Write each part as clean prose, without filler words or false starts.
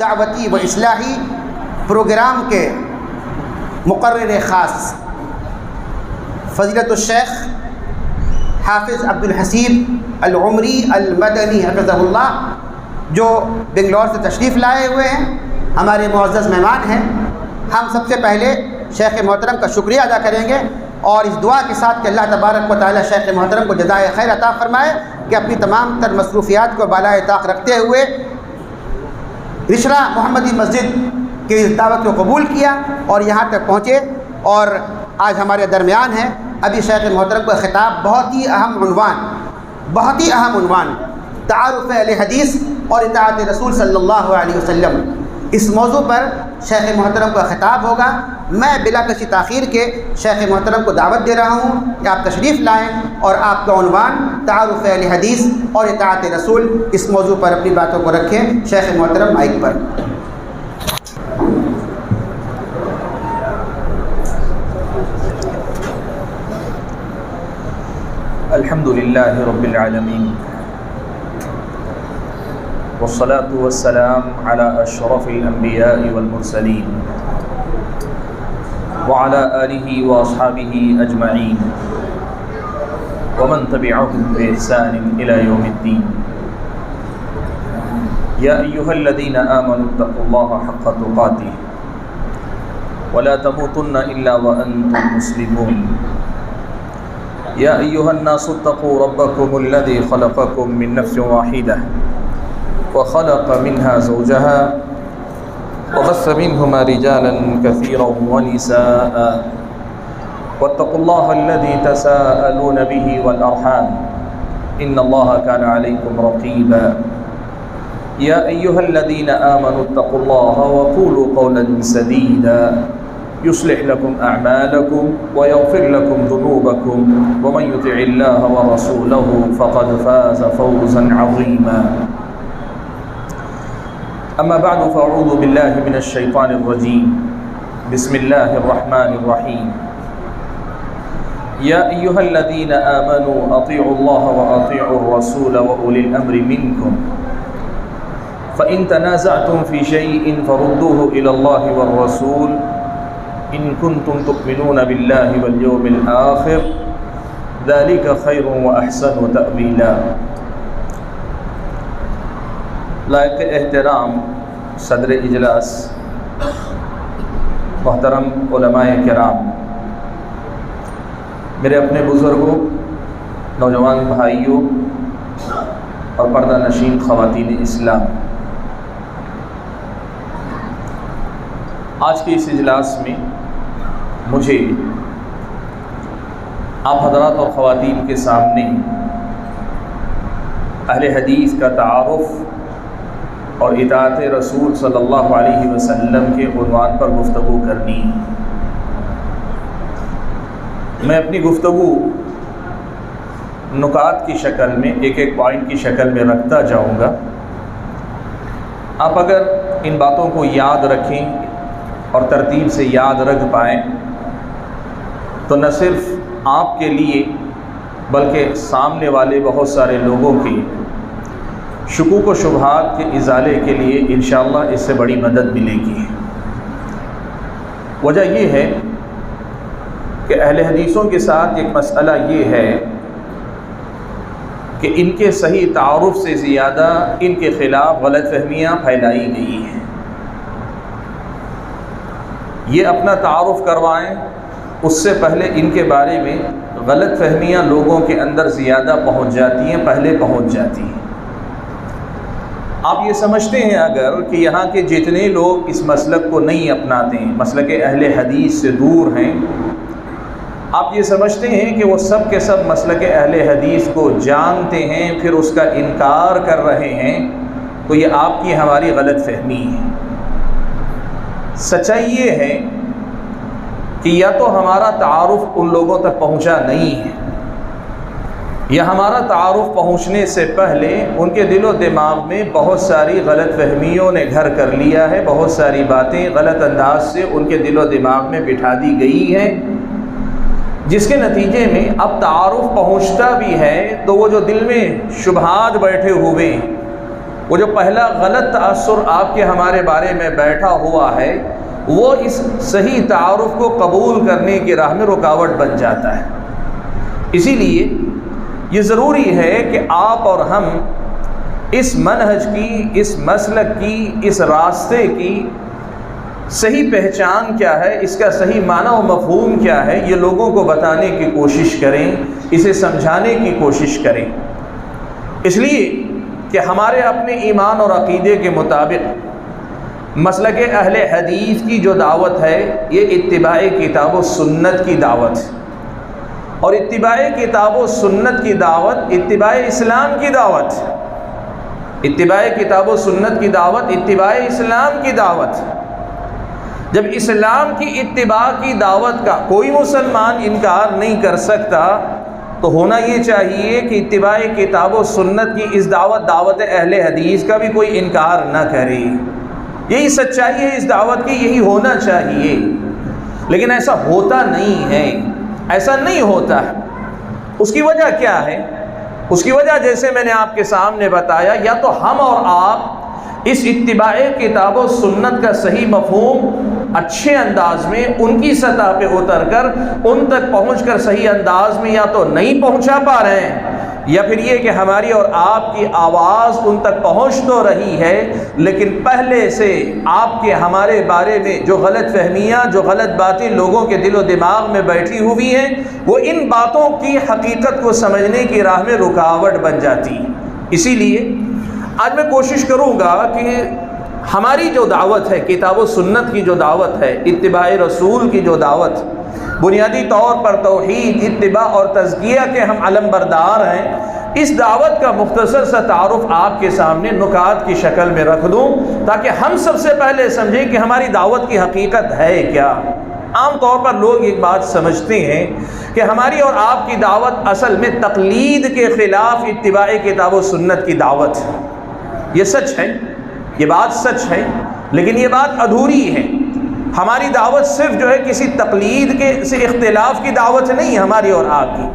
دعوتی و اصلاحی پروگرام کے مقرر خاص فضیلت الشیخ حافظ عبدالحسیب العمری المدنی حفظہ اللہ، جو بنگلور سے تشریف لائے ہوئے ہیں، ہمارے معزز مہمان ہیں. ہم سب سے پہلے شیخ محترم کا شکریہ ادا کریں گے اور اس دعا کے ساتھ کہ اللہ تبارک و تعالی شیخ محترم کو جزائے خیر عطا فرمائے کہ اپنی تمام تر مصروفیات کو بالائے طاق رکھتے ہوئے رشرہ محمدی مسجد کی اس دعوت کو قبول کیا اور یہاں تک پہنچے اور آج ہمارے درمیان ہیں. ابھی شیخ محترم کا خطاب بہت ہی اہم عنوان تعارف اہل حدیث اور اطاعت رسول صلی اللہ علیہ وسلم، اس موضوع پر شیخ محترم کا خطاب ہوگا. میں بلا کسی تاخیر کے شیخ محترم کو دعوت دے رہا ہوں کہ آپ تشریف لائیں اور آپ کا عنوان تعارف اہل حدیث اور اطاعت رسول، اس موضوع پر اپنی باتوں کو رکھیں. شیخ محترم مائک پر. الحمد للہ رب العالمین والصلاة والسلام على اشرف الانبیاء والمرسلین وعلى آلہ واصحابہ اجمعین ومن تبعهم بإحسان الى یوم الدین. یا ایہا الذین آمنوا اتقوا اللہ حق تقاتہ ولا تموتن الا وانتم مسلمون. یا ایہا الناس اتقوا ربکم الذی خلقکم من نفس واحدہ وخلق منها زوجها وبث منهما رجالا كثيرا ونساء واتقوا الله الذي تساءلون به والأرحام إن الله كان عليكم رقيبا. يا أيها الذين آمنوا اتقوا الله وقولوا قولا سديدا يصلح لكم أعمالكم ويغفر لكم ذنوبكم ومن يطع الله ورسوله فقد فاز فوزا عظيما. اما بعد فاعوذ باللہ من الشیطان الرجیم. بسم اللہ الرحمن الرحیم. یا ایہا الذین آمنوا اطیعوا اللہ واطیعوا الرسول واولی الامر منکم فإن تنازعتم في شيء فردوه إلى الله والرسول إن كنتم تؤمنون بالله واليوم الآخر ذلك خير وأحسن تأويلا. لائق احترام صدر اجلاس، محترم علماء کرام، میرے اپنے بزرگوں، نوجوان بھائیوں اور پردہ نشین خواتین اسلام، آج کے اس اجلاس میں مجھے آپ حضرات اور خواتین کے سامنے اہل حدیث کا تعارف اور اطاعت رسول صلی اللہ علیہ وسلم کے عنوان پر گفتگو کرنی. میں اپنی گفتگو نکات کی شکل میں ایک پوائنٹ کی شکل میں رکھتا جاؤں گا. آپ اگر ان باتوں کو یاد رکھیں اور ترتیب سے یاد رکھ پائیں تو نہ صرف آپ کے لیے بلکہ سامنے والے بہت سارے لوگوں کے شکوک و شبہات کے ازالے کے لیے انشاءاللہ اس سے بڑی مدد ملے گی. وجہ یہ ہے کہ اہل حدیثوں کے ساتھ ایک مسئلہ یہ ہے کہ ان کے صحیح تعارف سے زیادہ ان کے خلاف غلط فہمیاں پھیلائی گئی ہیں. یہ اپنا تعارف کروائیں اس سے پہلے ان کے بارے میں غلط فہمیاں لوگوں کے اندر زیادہ پہنچ جاتی ہیں، پہلے پہنچ جاتی ہیں. آپ یہ سمجھتے ہیں اگر کہ یہاں کے جتنے لوگ اس مسلک کو نہیں اپناتے ہیں، مسلک اہل حدیث سے دور ہیں، آپ یہ سمجھتے ہیں کہ وہ سب کے سب مسلک اہل حدیث کو جانتے ہیں پھر اس کا انکار کر رہے ہیں، تو یہ آپ کی ہماری غلط فہمی ہے. سچائی یہ ہے کہ یا تو ہمارا تعارف ان لوگوں تک پہنچا نہیں ہے، یا ہمارا تعارف پہنچنے سے پہلے ان کے دل و دماغ میں بہت ساری غلط فہمیوں نے گھر کر لیا ہے، بہت ساری باتیں غلط انداز سے ان کے دل و دماغ میں بٹھا دی گئی ہیں، جس کے نتیجے میں اب تعارف پہنچتا بھی ہے تو وہ جو دل میں شبہات بیٹھے ہوئے وہ جو پہلا غلط تاثر آپ کے ہمارے بارے میں بیٹھا ہوا ہے وہ اس صحیح تعارف کو قبول کرنے کی راہ میں رکاوٹ بن جاتا ہے۔ اسی لیے یہ ضروری ہے کہ آپ اور ہم اس منہج کی، اس مسلک کی، اس راستے کی صحیح پہچان کیا ہے، اس کا صحیح معنی و مفہوم کیا ہے، یہ لوگوں کو بتانے کی کوشش کریں، اسے سمجھانے کی کوشش کریں۔ اس لیے کہ ہمارے اپنے ایمان اور عقیدے کے مطابق مسلک اہل حدیث کی جو دعوت ہے یہ اتباع کتاب و سنت کی دعوت ہے، اور اتباع کتاب و سنت کی دعوت اتباع اسلام کی دعوت ہے۔ اتباع کتاب و سنت کی دعوت اتباع اسلام کی دعوت ہے۔ جب اسلام کی اتباع کی دعوت کا کوئی مسلمان انکار نہیں کر سکتا تو ہونا یہ چاہیے کہ اتباع کتاب و سنت کی اس دعوت اہل حدیث کا بھی کوئی انکار نہ کرے۔ یہی سچائی ہے اس دعوت کی، یہی ہونا چاہیے، لیکن ایسا ہوتا نہیں ہے، ایسا نہیں ہوتا ہے۔ اس کی وجہ کیا ہے؟ اس کی وجہ جیسے میں نے آپ کے سامنے بتایا، یا تو ہم اور آپ اس اتباع کتاب و سنت کا صحیح مفہوم اچھے انداز میں ان کی سطح پہ اتر کر ان تک پہنچ کر صحیح انداز میں یا تو نہیں پہنچا پا رہے ہیں، یا پھر یہ کہ ہماری اور آپ کی آواز ان تک پہنچ تو رہی ہے لیکن پہلے سے آپ کے ہمارے بارے میں جو غلط فہمیاں، جو غلط باتیں لوگوں کے دل و دماغ میں بیٹھی ہوئی ہیں وہ ان باتوں کی حقیقت کو سمجھنے کی راہ میں رکاوٹ بن جاتی۔ اسی لیے آج میں کوشش کروں گا کہ ہماری جو دعوت ہے، کتاب و سنت کی جو دعوت ہے، اتباع رسول کی جو دعوت، بنیادی طور پر توحید، اتباع اور تزکیہ کے ہم علم بردار ہیں، اس دعوت کا مختصر سا تعارف آپ کے سامنے نکات کی شکل میں رکھ دوں تاکہ ہم سب سے پہلے سمجھیں کہ ہماری دعوت کی حقیقت ہے کیا۔ عام طور پر لوگ ایک بات سمجھتے ہیں کہ ہماری اور آپ کی دعوت اصل میں تقلید کے خلاف اتباع کتاب و سنت کی دعوت ہے۔ یہ سچ ہے، یہ بات سچ ہے، لیکن یہ بات ادھوری ہے۔ ہماری دعوت صرف جو ہے کسی تقلید کے سے اختلاف کی دعوت نہیں، ہماری اور آپ کی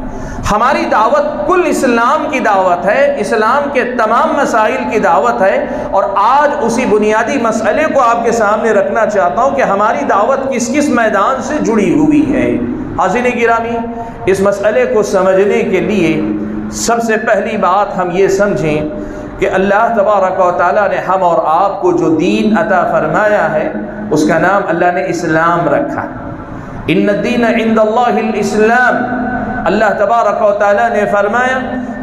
ہماری دعوت کل اسلام کی دعوت ہے، اسلام کے تمام مسائل کی دعوت ہے، اور آج اسی بنیادی مسئلے کو آپ کے سامنے رکھنا چاہتا ہوں کہ ہماری دعوت کس کس میدان سے جڑی ہوئی ہے۔ حاضرین گرامی، اس مسئلے کو سمجھنے کے لیے سب سے پہلی بات ہم یہ سمجھیں کہ اللہ تبارک و تعالیٰ نے ہم اور آپ کو جو دین عطا فرمایا ہے اس کا نام اللہ نے اسلام رکھا۔ ان الدین عند اللہ الاسلام، اللہ تبارک و تعالیٰ نے فرمایا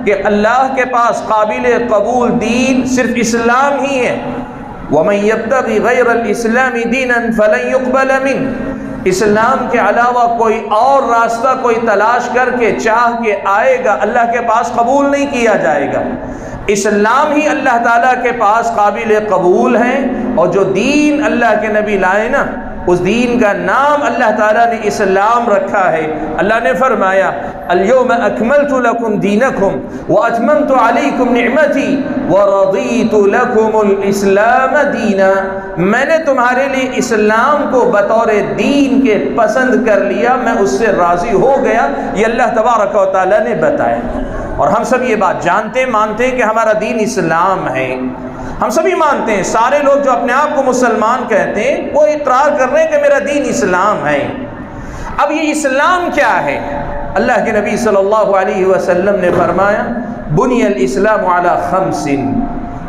کہ اللہ کے پاس قابل قبول دین صرف اسلام ہی ہے۔ وَمَن يَبْتَغِ غَيْرَ الْإِسْلَامِ دِينًا فَلَن يُقْبَلَ مِنْهُ، اسلام کے علاوہ کوئی اور راستہ کوئی تلاش کر کے چاہ کے آئے گا اللہ کے پاس قبول نہیں کیا جائے گا۔ اسلام ہی اللہ تعالیٰ کے پاس قابل قبول ہے، اور جو دین اللہ کے نبی لائے نا اس دین کا نام اللہ تعالیٰ نے اسلام رکھا ہے۔ اللہ نے فرمایا الیوم اکملت لکم دینکم واتممت علیکم نعمتی ورضیت لکم الاسلام دینا، میں نے تمہارے لیے اسلام کو بطور دین کے پسند کر لیا، میں اس سے راضی ہو گیا، یہ اللہ تبارک و تعالیٰ نے بتایا۔ اور ہم سب یہ بات جانتے مانتے ہیں کہ ہمارا دین اسلام ہے، ہم سبھی مانتے ہیں، سارے لوگ جو اپنے آپ کو مسلمان کہتے ہیں وہ اقرار کر رہے ہیں کہ میرا دین اسلام ہے۔ اب یہ اسلام کیا ہے؟ اللہ کے نبی صلی اللہ علیہ وسلم نے فرمایا بنی الاسلام علی خمس،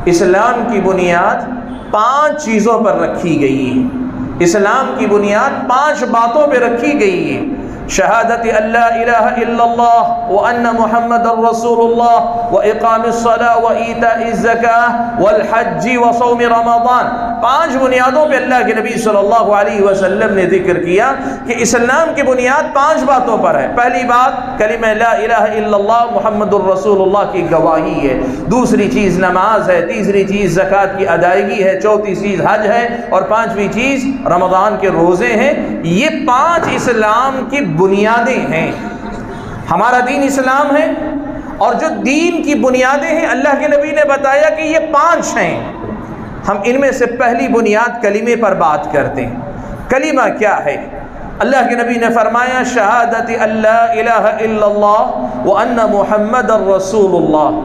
اسلام کی بنیاد 5 چیزوں پر رکھی گئی ہے، اسلام کی بنیاد 5 باتوں پہ رکھی گئی ہے۔ شہادت اللہ الہ الا اللہ وان محمد رسول اللہ واقام الصلاۃ وایتاء الزکاۃ والحج وصوم رمضان، 5 بنیادوں پہ اللہ کے نبی صلی اللہ علیہ وسلم نے ذکر کیا کہ اسلام کی بنیاد 5 باتوں پر ہے۔ پہلی بات کلمہ لا الہ الا اللہ محمد الرسول اللہ کی گواہی ہے، دوسری چیز نماز ہے، تیسری چیز زکوٰۃ کی ادائیگی ہے، چوتھی چیز حج ہے، اور 5ویں چیز رمضان کے روزے ہیں۔ یہ 5 اسلام کی بنیادیں ہیں۔ ہمارا دین اسلام ہے، اور جو دین کی بنیادیں ہیں اللہ کے نبی نے بتایا کہ یہ 5 ہیں۔ ہم ان میں سے پہلی بنیاد کلمے پر بات کرتے ہیں۔ کلمہ کیا ہے؟ اللہ کے نبی نے فرمایا شہادت اللہ الہ الا اللہ وان محمد الرسول اللہ،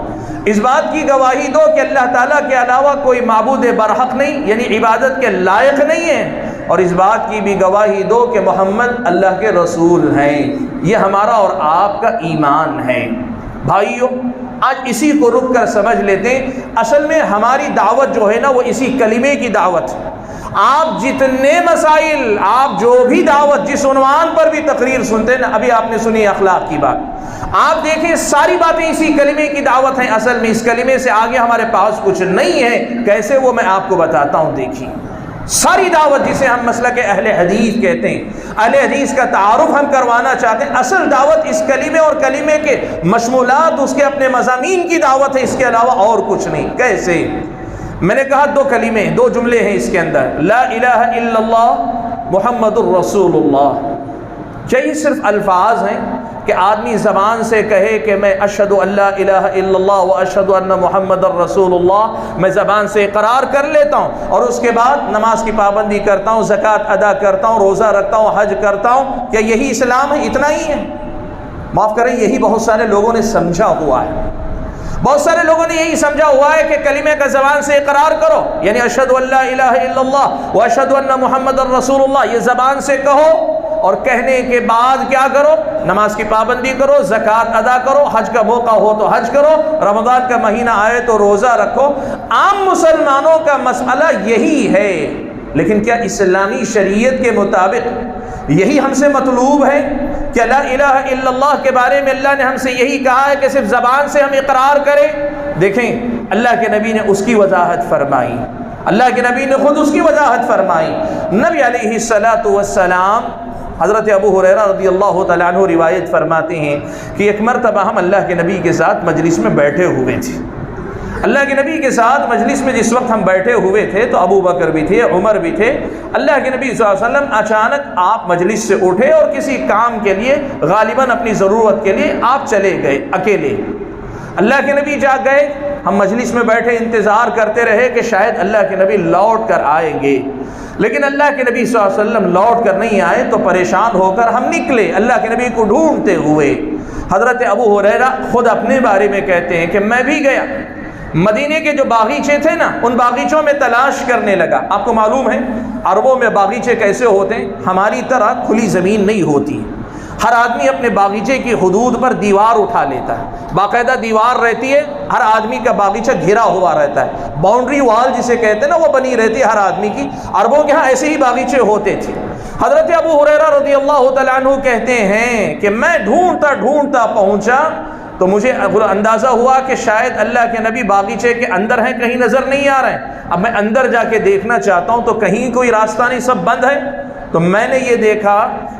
اس بات کی گواہی دو کہ اللہ تعالیٰ کے علاوہ کوئی معبود برحق نہیں، یعنی عبادت کے لائق نہیں ہے، اور اس بات کی بھی گواہی دو کہ محمد اللہ کے رسول ہیں۔ یہ ہمارا اور آپ کا ایمان ہے۔ بھائیو، آج اسی کو رک کر سمجھ لیتے ہیں، اصل میں ہماری دعوت جو ہے نا وہ اسی کلمے کی دعوت ہے۔ آپ جتنے مسائل، آپ جو بھی دعوت، جس عنوان پر بھی تقریر سنتے ہیں نا، ابھی آپ نے سنی اخلاق کی بات، آپ دیکھیں ساری باتیں اسی کلمے کی دعوت ہیں۔ اصل میں اس کلمے سے آگے ہمارے پاس کچھ نہیں ہے۔ کیسے؟ وہ میں آپ کو بتاتا ہوں۔ دیکھیے ساری دعوت جسے ہم مسلک اہل حدیث کہتے ہیں، اہل حدیث کا تعارف ہم کروانا چاہتے ہیں، اصل دعوت اس کلمے اور کلمے کے مشمولات، اس کے اپنے مضامین کی دعوت ہے، اس کے علاوہ اور کچھ نہیں۔ کیسے؟ میں نے کہا دو کلمے، دو جملے ہیں اس کے اندر، لا الہ الا اللہ محمد الرسول اللہ۔ یہی صرف الفاظ ہیں کہ آدمی زبان سے کہے کہ میں اشہد ان لا الہ الا اللہ و اشہد ان محمد الرسول اللہ، میں زبان سے اقرار کر لیتا ہوں، اور اس کے بعد نماز کی پابندی کرتا ہوں، زکوٰۃ ادا کرتا ہوں، روزہ رکھتا ہوں، حج کرتا ہوں۔ کیا یہی اسلام ہے؟ اتنا ہی ہے؟ معاف کریں، یہی بہت سارے لوگوں نے سمجھا ہوا ہے۔ بہت سارے لوگوں نے یہی سمجھا ہوا ہے کہ کلمے کا زبان سے اقرار کرو، یعنی اشہد ان لا الہ الا اللہ و اشہد ان محمد الرسول اللہ، یہ زبان سے کہو، اور کہنے کے بعد کیا کرو؟ نماز کی پابندی کرو، زکوٰۃ ادا کرو، حج کا موقع ہو تو حج کرو، رمضان کا مہینہ آئے تو روزہ رکھو۔ عام مسلمانوں کا مسئلہ یہی ہے، لیکن کیا اسلامی شریعت کے مطابق یہی ہم سے مطلوب ہے؟ کہ لا الہ الا اللہ کے بارے میں اللہ نے ہم سے یہی کہا ہے کہ صرف زبان سے ہم اقرار کریں؟ دیکھیں اللہ کے نبی نے اس کی وضاحت فرمائی، اللہ کے نبی نے خود اس کی وضاحت فرمائی۔ نبی علیہ الصلاۃ والسلام، حضرت ابو ہریرہ رضی اللہ تعالیٰ عنہ روایت فرماتے ہیں کہ ایک مرتبہ ہم اللہ کے نبی کے ساتھ مجلس میں بیٹھے ہوئے تھے۔ اللہ کے نبی کے ساتھ مجلس میں جس وقت ہم بیٹھے ہوئے تھے تو ابو بکر بھی تھے، عمر بھی تھے۔ اللہ کے نبی صلی اللہ علیہ وسلم اچانک آپ مجلس سے اٹھے اور کسی کام کے لیے، غالباً اپنی ضرورت کے لیے آپ چلے گئے اکیلے۔ اللہ کے نبی جا گئے، ہم مجلس میں بیٹھے انتظار کرتے رہے کہ شاید اللہ کے نبی لوٹ کر آئیں گے، لیکن اللہ کے نبی صلی اللہ علیہ وسلم لوٹ کر نہیں آئے تو پریشان ہو کر ہم نکلے اللہ کے نبی کو ڈھونڈتے ہوئے۔ حضرت ابو ہریرہ خود اپنے بارے میں کہتے ہیں کہ میں بھی گیا، مدینے کے جو باغیچے تھے نا ان باغیچوں میں تلاش کرنے لگا۔ آپ کو معلوم ہے عربوں میں باغیچے کیسے ہوتے ہیں؟ ہماری طرح کھلی زمین نہیں ہوتی، ہر آدمی اپنے باغیچے کی حدود پر دیوار اٹھا لیتا ہے، باقاعدہ دیوار رہتی ہے، ہر آدمی کا باغیچہ گھرا ہوا رہتا ہے، باؤنڈری وال جسے کہتے ہیں نا وہ بنی رہتی ہے ہر آدمی کی۔ عربوں کے ہاں ایسے ہی باغیچے ہوتے تھے۔ حضرت ابو ہریرہ رضی اللہ تعالیٰ عنہ کہتے ہیں کہ میں ڈھونڈتا ڈھونڈتا پہنچا تو مجھے اندازہ ہوا کہ شاید اللہ کے نبی باغیچے کے اندر ہیں، کہیں نظر نہیں آ رہے ہیں۔ اب میں اندر جا کے دیکھنا چاہتا ہوں تو کہیں کوئی راستہ نہیں، سب بند ہے۔ تو میں نے یہ دیکھا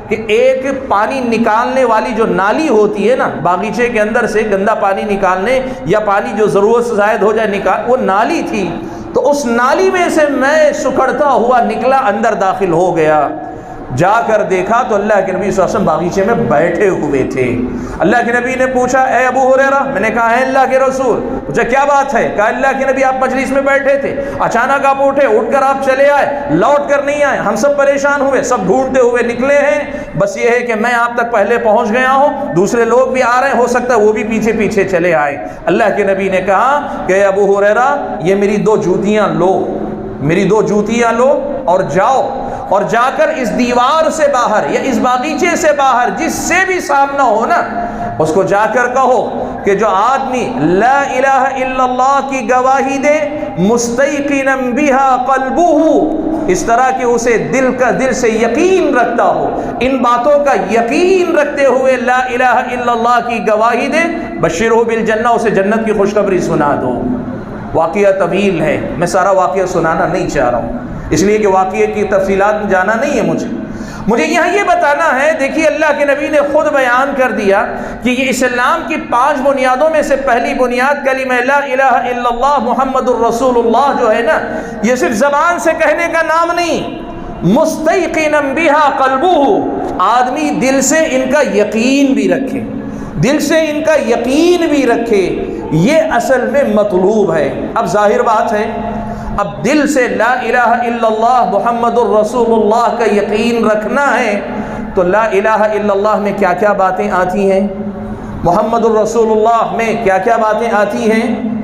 کہ ایک پانی نکالنے والی جو نالی ہوتی ہے نا باغیچے کے اندر سے گندا پانی نکالنے یا پانی جو ضرورت سے زائد ہو جائے وہ نالی تھی، تو اس نالی میں سے میں سکڑتا ہوا نکلا، اندر داخل ہو گیا۔ جا کر دیکھا تو اللہ کے نبی صلی اللہ علیہ وسلم باغیچے میں بیٹھے ہوئے تھے۔ اللہ کے نبی نے پوچھا اے ابو ہریرہ، میں نے کہا ہے اللہ کے رسول۔ پوچھا کیا بات ہے؟ کہا اللہ کے نبی آپ مجلس میں بیٹھے تھے، اچانک آپ اٹھے، اٹھ کر آپ چلے آئے، لوٹ کر نہیں آئے، ہم سب پریشان ہوئے، سب ڈھونڈتے ہوئے نکلے ہیں، بس یہ ہے کہ میں آپ تک پہلے پہنچ گیا ہوں، دوسرے لوگ بھی آ رہے ہیں، ہو سکتا ہے وہ بھی پیچھے پیچھے چلے آئے۔ اللہ کے نبی نے کہا کہ ابو ہریرہ یہ میری دو جوتیاں لو، میری دو جوتیاں لو اور جاؤ، اور جا کر اس دیوار سے باہر یا اس باغیچے سے باہر جس سے بھی سامنا ہو نا اس کو جا کر کہو کہ جو آدمی لا الہ الا اللہ کی گواہی دے مستیقنا بہا قلبہ، اس طرح کہ اسے دل سے یقین رکھتا ہو، ان باتوں کا یقین رکھتے ہوئے لا الہ الا اللہ کی گواہی دے، بشرہ بالجنہ، اسے جنت کی خوشخبری سنا دو۔ واقعہ طویل ہے، میں سارا واقعہ سنانا نہیں چاہ رہا ہوں، اس لیے کہ واقعے کی تفصیلات میں جانا نہیں ہے مجھے یہاں یہ بتانا ہے۔ دیکھیے اللہ کے نبی نے خود بیان کر دیا کہ یہ اسلام کی 5 بنیادوں میں سے پہلی بنیاد کلمہ لا الہ الا اللہ محمد الرسول اللہ جو ہے نا، یہ صرف زبان سے کہنے کا نام نہیں، مستیقنا بہا قلبہ، آدمی دل سے ان کا یقین بھی رکھے، دل سے ان کا یقین بھی رکھے، یہ اصل میں مطلوب ہے۔ اب ظاہر بات ہے اب دل سے لا الہ الا اللہ محمد الرسول اللہ کا یقین رکھنا ہے تو لا الہ الا اللہ میں کیا کیا باتیں آتی ہیں، محمد الرسول اللہ میں کیا کیا باتیں آتی ہیں،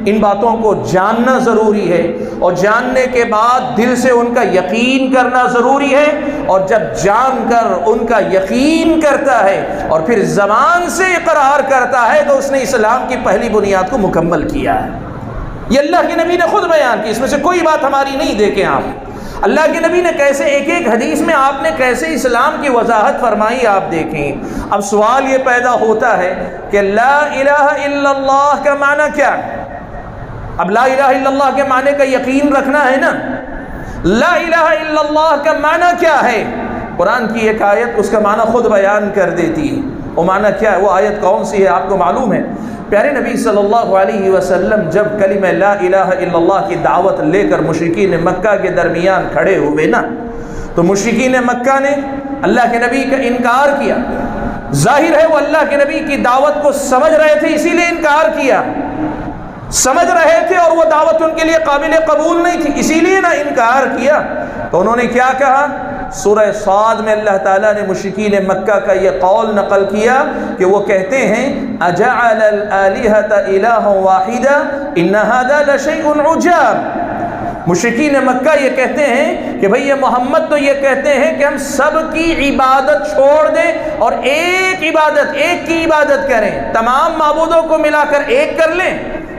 ان باتوں کو جاننا ضروری ہے، اور جاننے کے بعد دل سے ان کا یقین کرنا ضروری ہے، اور جب جان کر ان کا یقین کرتا ہے اور پھر زبان سے اقرار کرتا ہے تو اس نے اسلام کی پہلی بنیاد کو مکمل کیا ہے۔ یہ اللہ کے نبی نے خود بیان کی، اس میں سے کوئی بات ہماری نہیں، دیکھیں آپ اللہ کے نبی نے کیسے ایک ایک حدیث میں آپ نے کیسے اسلام کی وضاحت فرمائی، آپ دیکھیں۔ اب سوال یہ پیدا ہوتا ہے کہ لا الہ الا اللہ کا معنی کیا ہے؟ اب لا الہ الا اللہ کے معنی کا یقین رکھنا ہے نا۔ لا الہ الا اللہ کا معنی کیا ہے؟ قرآن کی ایک آیت اس کا معنی خود بیان کر دیتی ہے۔ وہ معنی کیا ہے؟ وہ آیت کون سی ہے آپ کو معلوم ہے؟ پیارے نبی صلی اللہ علیہ وسلم جب کلمہ لا الہ الا اللہ کی دعوت لے کر مشرکین مکہ کے درمیان کھڑے ہوئے نا، تو مشرکین مکہ نے اللہ کے نبی کا انکار کیا۔ ظاہر ہے وہ اللہ کے نبی کی دعوت کو سمجھ رہے تھے، اسی لیے انکار کیا، سمجھ رہے تھے اور وہ دعوت ان کے لیے قابل قبول نہیں تھی، اسی لیے نہ انکار کیا۔ تو انہوں نے کیا کہا؟ سورہ صاد میں اللہ تعالیٰ نے مشرکین مکہ کا یہ قول نقل کیا کہ وہ کہتے ہیں اجعل الآلہۃ الہا واحدا ان ھذا لشیء عجاب۔ مشرکین مکہ یہ کہتے ہیں کہ بھئی یہ محمد تو یہ کہتے ہیں کہ ہم سب کی عبادت چھوڑ دیں اور ایک کی عبادت کریں، تمام معبودوں کو ملا کر ایک کر لیں،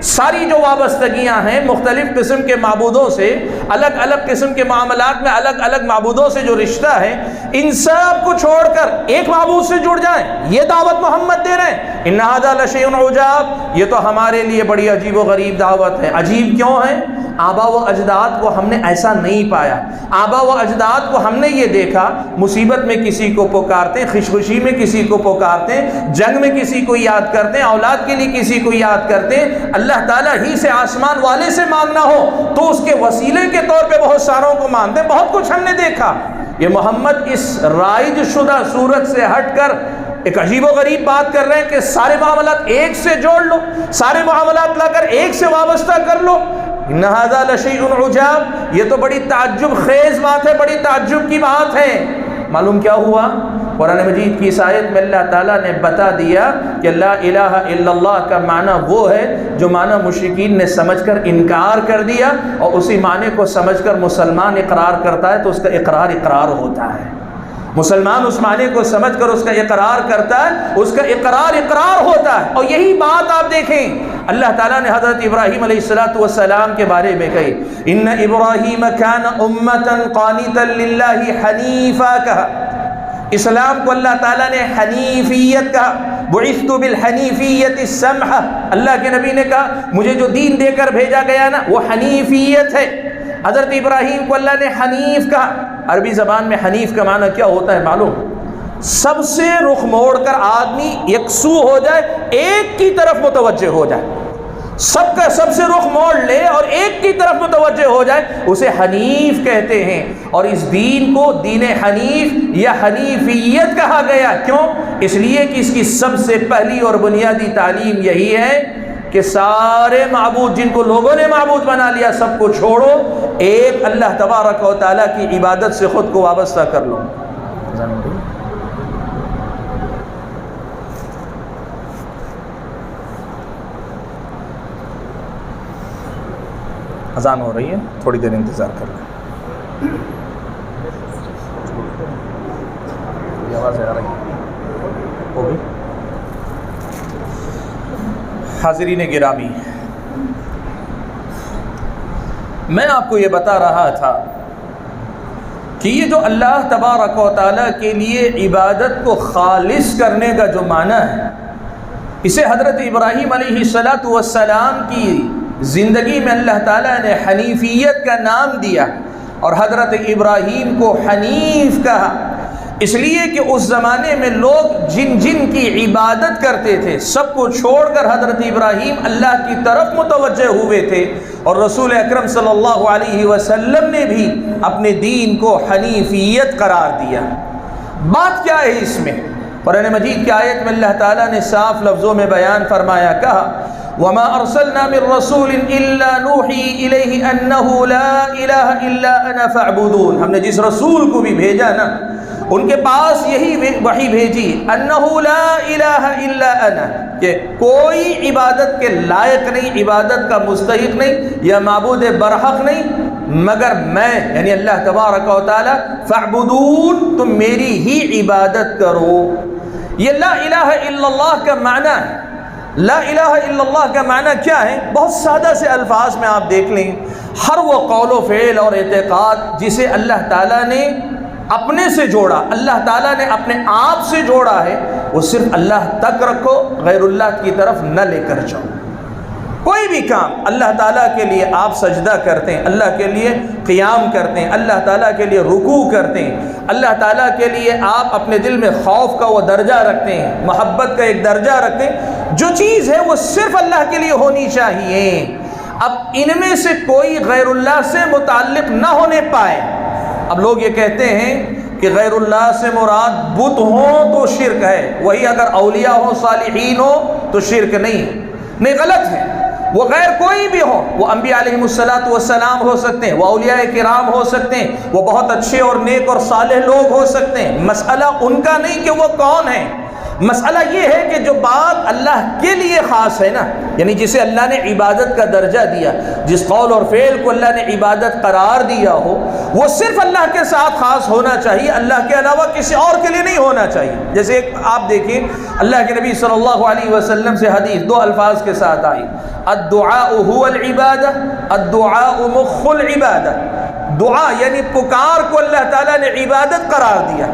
ساری جو وابستگیاں ہیں مختلف قسم کے معبودوں سے، الگ الگ قسم کے معاملات میں الگ الگ معبودوں سے جو رشتہ ہے، ان سب کو چھوڑ کر ایک معبود سے جڑ جائیں، یہ دعوت محمد دے رہے ہیں۔ ان ھذا لشیء عجاب، یہ تو ہمارے لیے بڑی عجیب و غریب دعوت ہے۔ عجیب کیوں ہے؟ آبا و اجداد کو ہم نے ایسا نہیں پایا، آبا و اجداد کو ہم نے یہ دیکھا مصیبت میں کسی کو پکارتے، خوشی میں کسی کو پکارتے، جنگ میں کسی کو یاد کرتے، اولاد کے لیے کسی کو یاد کرتے، اللہ تعالیٰ ہی سے آسمان والے سے مانگنا ہو تو اس کے وسیلے کے طور پہ بہت ساروں کو مانتے، بہت کچھ ہم نے دیکھا۔ یہ محمد اس رائج شدہ صورت سے ہٹ کر ایک عجیب و غریب بات کر رہے ہیں کہ سارے معاملات ایک سے جوڑ لو، سارے معاملات لا کر ایک سے وابستہ کر لو۔ ان ھذا لشیء عجاب، یہ تو بڑی تعجب خیز بات ہے، بڑی تعجب کی بات ہے۔ معلوم کیا ہوا؟ قرآن مجید کی اس آیت میں اللہ تعالیٰ نے بتا دیا کہ لا الہ الا اللہ کا معنی وہ ہے جو معنی مشرکین نے سمجھ کر انکار کر دیا، اور اسی معنی کو سمجھ کر مسلمان اقرار کرتا ہے تو اس کا اقرار ہوتا ہے۔ مسلمان اس معنی کو سمجھ کر اس کا اقرار کرتا ہے، اس کا اقرار ہوتا ہے۔ اور یہی بات آپ دیکھیں اللہ تعالیٰ نے حضرت ابراہیم علیہ السلام کے بارے میں کہی، ان ابراہیم کان امۃ قانتا للہ حنیفا کہا۔ اسلام کو اللہ تعالیٰ نے حنیفیت کہا، بعثت بالحنیفیت السمحہ، اللہ کے نبی نے کہا مجھے جو دین دے کر بھیجا گیا نا وہ حنیفیت ہے۔ حضرت ابراہیم کو اللہ نے حنیف کہا۔ عربی زبان میں حنیف کا معنی کیا ہوتا ہے معلوم؟ سب سے رخ موڑ کر آدمی یکسو ہو جائے، ایک کی طرف متوجہ ہو جائے، سب کا سب سے رخ موڑ لے اور ایک کی طرف متوجہ ہو جائے، اسے حنیف کہتے ہیں۔ اور اس دین کو دین حنیف یا حنیفیت کہا گیا، کیوں؟ اس لیے کہ اس کی سب سے پہلی اور بنیادی تعلیم یہی ہے کہ سارے معبود جن کو لوگوں نے معبود بنا لیا سب کو چھوڑو، ایک اللہ تبارک و تعالیٰ کی عبادت سے خود کو وابستہ کر لو۔ اذان ہو رہی ہے، تھوڑی دیر انتظار کر لیں۔ آواز آ رہی ہے؟ حاضرین گرامی، میں آپ کو یہ بتا رہا تھا کہ یہ جو اللہ تبارک و تعالیٰ کے لیے عبادت کو خالص کرنے کا جو معنی ہے، اسے حضرت ابراہیم علیہ السلام کی زندگی میں اللہ تعالیٰ نے حنیفیت کا نام دیا، اور حضرت ابراہیم کو حنیف کہا، اس لیے کہ اس زمانے میں لوگ جن جن کی عبادت کرتے تھے سب کو چھوڑ کر حضرت ابراہیم اللہ کی طرف متوجہ ہوئے تھے، اور رسول اکرم صلی اللہ علیہ وسلم نے بھی اپنے دین کو حنیفیت قرار دیا۔ بات کیا ہے اس میں؟ قرآن مجید کی آیت میں اللہ تعالیٰ نے صاف لفظوں میں بیان فرمایا، کہا وَمَا أَرْسَلْنَا مِن رَّسُولٍ إِلَّا نُوحِي إِلَيْهِ أَنَّهُ لَا إِلَٰهَ إِلَّا أَنَا فَاعْبُدُونِ، ہم نے جس رسول کو بھی بھیجا نا ان کے پاس یہی وحی بھیجی، انہ لا الہ الا انا، کہ کوئی عبادت کے لائق نہیں، عبادت کا مستحق نہیں یا معبود برحق نہیں مگر میں، یعنی اللہ تبارک و تعالی، فاعبدون، تم میری ہی عبادت کرو۔ یہ لا الہ الا اللہ کا معنی ہے۔ لا الہ الا اللہ کا معنی کیا ہے؟ بہت سادہ سے الفاظ میں آپ دیکھ لیں، ہر وہ قول و فعل اور اعتقاد جسے اللہ تعالیٰ نے اپنے سے جوڑا، اللہ تعالیٰ نے اپنے آپ سے جوڑا ہے، وہ صرف اللہ تک رکھو، غیر اللہ کی طرف نہ لے کر جاؤ۔ کوئی بھی کام اللہ تعالیٰ کے لیے آپ سجدہ کرتے ہیں، اللہ کے لیے قیام کرتے ہیں، اللہ تعالیٰ کے لیے رکوع کرتے ہیں، اللہ تعالیٰ کے لیے آپ اپنے دل میں خوف کا وہ درجہ رکھتے ہیں، محبت کا ایک درجہ رکھتے ہیں، جو چیز ہے وہ صرف اللہ کے لیے ہونی چاہیے۔ اب ان میں سے کوئی غیر اللہ سے متعلق نہ ہونے پائے۔ اب لوگ یہ کہتے ہیں کہ غیر اللہ سے مراد بت ہوں تو شرک ہے، وہی اگر اولیاء ہوں صالحین ہوں تو شرک نہیں، غلط ہے۔ وہ غیر کوئی بھی ہو، وہ انبیاء علیہم السلام ہو سکتے ہیں، وہ اولیاء کرام ہو سکتے ہیں، وہ بہت اچھے اور نیک اور صالح لوگ ہو سکتے ہیں۔ مسئلہ ان کا نہیں کہ وہ کون ہیں، مسئلہ یہ ہے کہ جو بات اللہ کے لیے خاص ہے نا، یعنی جسے اللہ نے عبادت کا درجہ دیا، جس قول اور فعل کو اللہ نے عبادت قرار دیا ہو، وہ صرف اللہ کے ساتھ خاص ہونا چاہیے، اللہ کے علاوہ کسی اور کے لیے نہیں ہونا چاہیے۔ جیسے ایک آپ دیکھیں اللہ کے نبی صلی اللہ علیہ وسلم سے حدیث دو الفاظ کے ساتھ آئی، الدعاء هو العبادہ، الدعاء مخ العبادہ۔ دعا یعنی پکار کو اللہ تعالیٰ نے عبادت قرار دیا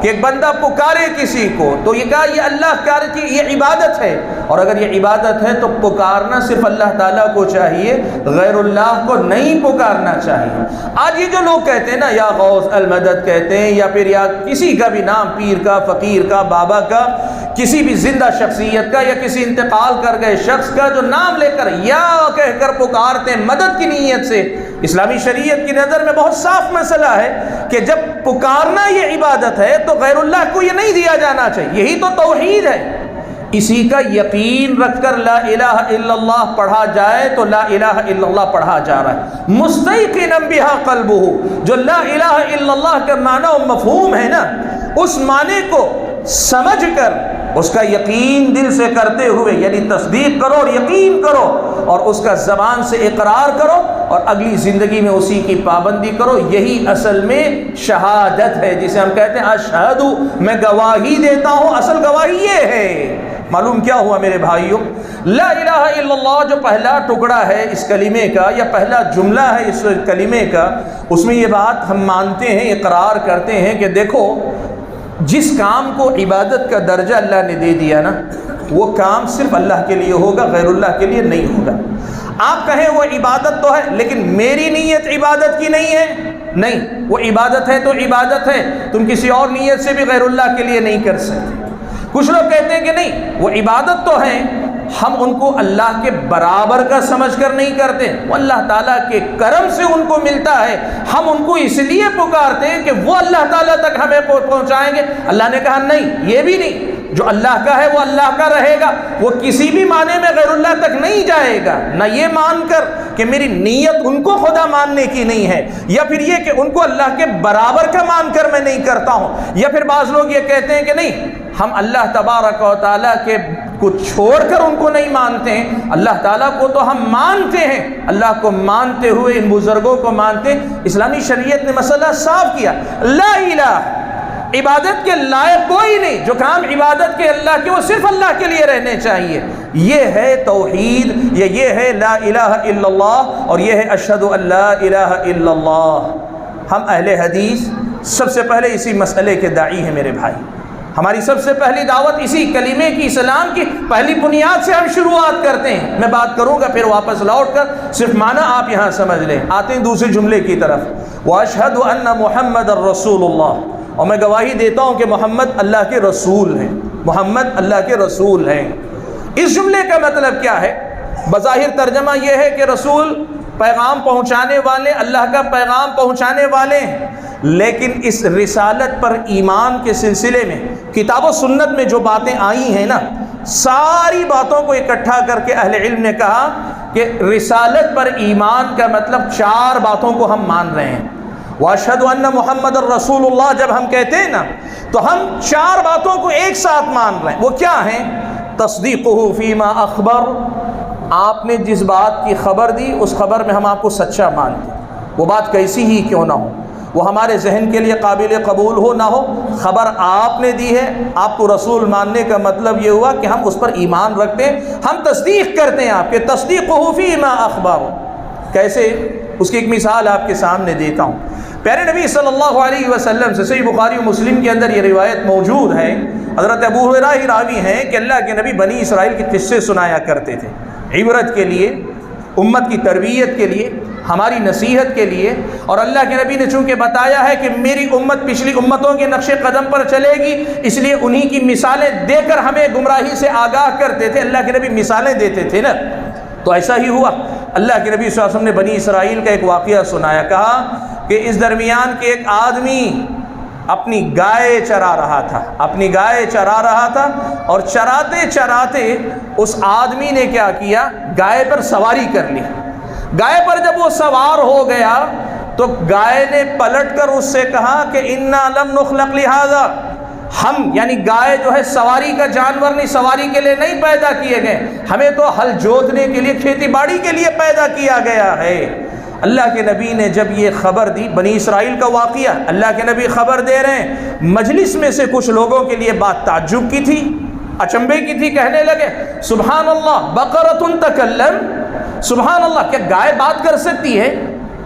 کہ ایک بندہ پکارے کسی کو تو یہ کہا یہ اللہ کی یہ عبادت ہے، اور اگر یہ عبادت ہے تو پکارنا صرف اللہ تعالیٰ کو چاہیے، غیر اللہ کو نہیں پکارنا چاہیے۔ آج یہ جو لوگ کہتے ہیں نا یا غوث المدد کہتے ہیں، یا پھر یا کسی کا بھی نام، پیر کا، فقیر کا، بابا کا، کسی بھی زندہ شخصیت کا یا کسی انتقال کر گئے شخص کا جو نام لے کر یا کہہ کر پکارتے ہیں مدد کی نیت سے، اسلامی شریعت کی نظر میں بہت صاف مسئلہ ہے کہ جب پکارنا یہ عبادت ہے تو غیر اللہ کو یہ نہیں دیا جانا چاہیے، یہی تو توحید ہے۔ اسی کا یقین رکھ کر لا الہ الا اللہ پڑھا جائے تو لا الہ الا اللہ پڑھا جا رہا ہے، مستیقنا بہا قلبہ۔ جو لا الہ الا اللہ کا معنی و مفہوم ہے نا، اس معنی کو سمجھ کر اس کا یقین دل سے کرتے ہوئے، یعنی تصدیق کرو اور یقین کرو اور اس کا زبان سے اقرار کرو اور اگلی زندگی میں اسی کی پابندی کرو، یہی اصل میں شہادت ہے، جسے ہم کہتے ہیں اشہد، میں گواہی دیتا ہوں۔ اصل گواہی یہ ہے۔ معلوم کیا ہوا میرے بھائیوں؟ لا الہ الا اللہ جو پہلا ٹکڑا ہے اس کلمے کا یا پہلا جملہ ہے اس کلمے کا، اس میں یہ بات ہم مانتے ہیں، اقرار کرتے ہیں کہ دیکھو جس کام کو عبادت کا درجہ اللہ نے دے دیا نا، وہ کام صرف اللہ کے لیے ہوگا، غیر اللہ کے لیے نہیں ہوگا۔ آپ کہیں وہ عبادت تو ہے لیکن میری نیت عبادت کی نہیں ہے، نہیں، وہ عبادت ہے تو عبادت ہے، تم کسی اور نیت سے بھی غیر اللہ کے لیے نہیں کر سکتے۔ کچھ لوگ کہتے ہیں کہ نہیں وہ عبادت تو ہے، ہم ان کو اللہ کے برابر کا سمجھ کر نہیں کرتے، وہ اللہ تعالیٰ کے کرم سے ان کو ملتا ہے، ہم ان کو اس لیے پکارتے ہیں کہ وہ اللہ تعالیٰ تک ہمیں پہنچائیں گے۔ اللہ نے کہا نہیں، یہ بھی نہیں، جو اللہ کا ہے وہ اللہ کا رہے گا، وہ کسی بھی معنی میں غیر اللہ تک نہیں جائے گا، نہ یہ مان کر کہ میری نیت ان کو خدا ماننے کی نہیں ہے، یا پھر یہ کہ ان کو اللہ کے برابر کا مان کر میں نہیں کرتا ہوں، یا پھر بعض لوگ یہ کہتے ہیں کہ نہیں ہم اللہ تبارک و تعالیٰ کے کو چھوڑ کر ان کو نہیں مانتے ہیں، اللہ تعالیٰ کو تو ہم مانتے ہیں، اللہ کو مانتے ہوئے ان بزرگوں کو مانتے ہیں۔ اسلامی شریعت نے مسئلہ صاف کیا، لا الہ، عبادت کے لائق کوئی نہیں، جو کام عبادت کے اللہ کے وہ صرف اللہ کے لیے رہنے چاہیے۔ یہ ہے توحید، یہ ہے لا الہ الا اللہ، اور یہ ہے اشہد ان لا الہ الا اللہ۔ ہم اہل حدیث سب سے پہلے اسی مسئلے کے داعی ہیں میرے بھائی، ہماری سب سے پہلی دعوت اسی کلمے کی، اسلام کی پہلی بنیاد سے ہم شروعات کرتے ہیں۔ میں بات کروں گا پھر واپس لوٹ کر صرف معنی آپ یہاں سمجھ لیں، آتے ہیں دوسرے جملے کی طرف، واشہد ان محمد الرسول اللہ، اور میں گواہی دیتا ہوں کہ محمد اللہ کے رسول ہیں، محمد اللہ کے رسول ہیں۔ اس جملے کا مطلب کیا ہے؟ بظاہر ترجمہ یہ ہے کہ رسول پیغام پہنچانے والے، اللہ کا پیغام پہنچانے والے ہیں، لیکن اس رسالت پر ایمان کے سلسلے میں کتاب و سنت میں جو باتیں آئی ہیں نا، ساری باتوں کو اکٹھا کر کے اہل علم نے کہا کہ رسالت پر ایمان کا مطلب 4 باتوں کو ہم مان رہے ہیں۔ واشہد ان محمد الرسول اللہ جب ہم کہتے ہیں نا، تو ہم 4 باتوں کو ایک ساتھ مان رہے ہیں۔ وہ کیا ہیں؟ تصدیقہ فیما اخبر، آپ نے جس بات کی خبر دی اس خبر میں ہم آپ کو سچا مانتے ہیں، وہ بات کیسی ہی کیوں نہ ہو، وہ ہمارے ذہن کے لیے قابل قبول ہو نہ ہو، خبر آپ نے دی ہے، آپ کو رسول ماننے کا مطلب یہ ہوا کہ ہم اس پر ایمان رکھتے ہیں، ہم تصدیق کرتے ہیں آپ کے تصدیقہ فیما اخبر۔ کیسے؟ اس کی ایک مثال آپ کے سامنے دیتا ہوں۔ پیارے نبی صلی اللہ علیہ وسلم سے صحیح بخاری و مسلم کے اندر یہ روایت موجود ہے، حضرت ابو ہریرہ ہی راوی ہیں کہ اللہ کے نبی بنی اسرائیل کے قصے سنایا کرتے تھے، عبرت کے لیے، امت کی تربیت کے لیے، ہماری نصیحت کے لیے، اور اللہ کے نبی نے چونکہ بتایا ہے کہ میری امت پچھلی امتوں کے نقش قدم پر چلے گی، اس لیے انہی کی مثالیں دے کر ہمیں گمراہی سے آگاہ کرتے تھے، اللہ کے نبی مثالیں دیتے تھے نا۔ تو ایسا ہی ہوا، اللہ کے نبی صلی اللہ علیہ وسلم نے بنی اسرائیل کا ایک واقعہ سنایا، کہا کہ اس درمیان کے ایک آدمی اپنی گائے چرا رہا تھا اور چراتے چراتے اس آدمی نے کیا کیا، گائے پر سواری کر لی۔ گائے پر جب وہ سوار ہو گیا تو گائے نے پلٹ کر اس سے کہا کہ انا لم نخلق لہذا، ہم یعنی گائے جو ہے سواری کا جانور نہیں، سواری کے لیے نہیں پیدا کیے گئے، ہمیں تو ہل جوتنے کے لیے، کھیتی باڑی کے لیے پیدا کیا گیا ہے۔ اللہ کے نبی نے جب یہ خبر دی، بنی اسرائیل کا واقعہ اللہ کے نبی خبر دے رہے ہیں، مجلس میں سے کچھ لوگوں کے لیے بات تعجب کی تھی، اچنبے کی تھی، کہنے لگے سبحان اللہ بقرۃ تکلم، سبحان اللہ، کیا گائے بات کر سکتی ہے؟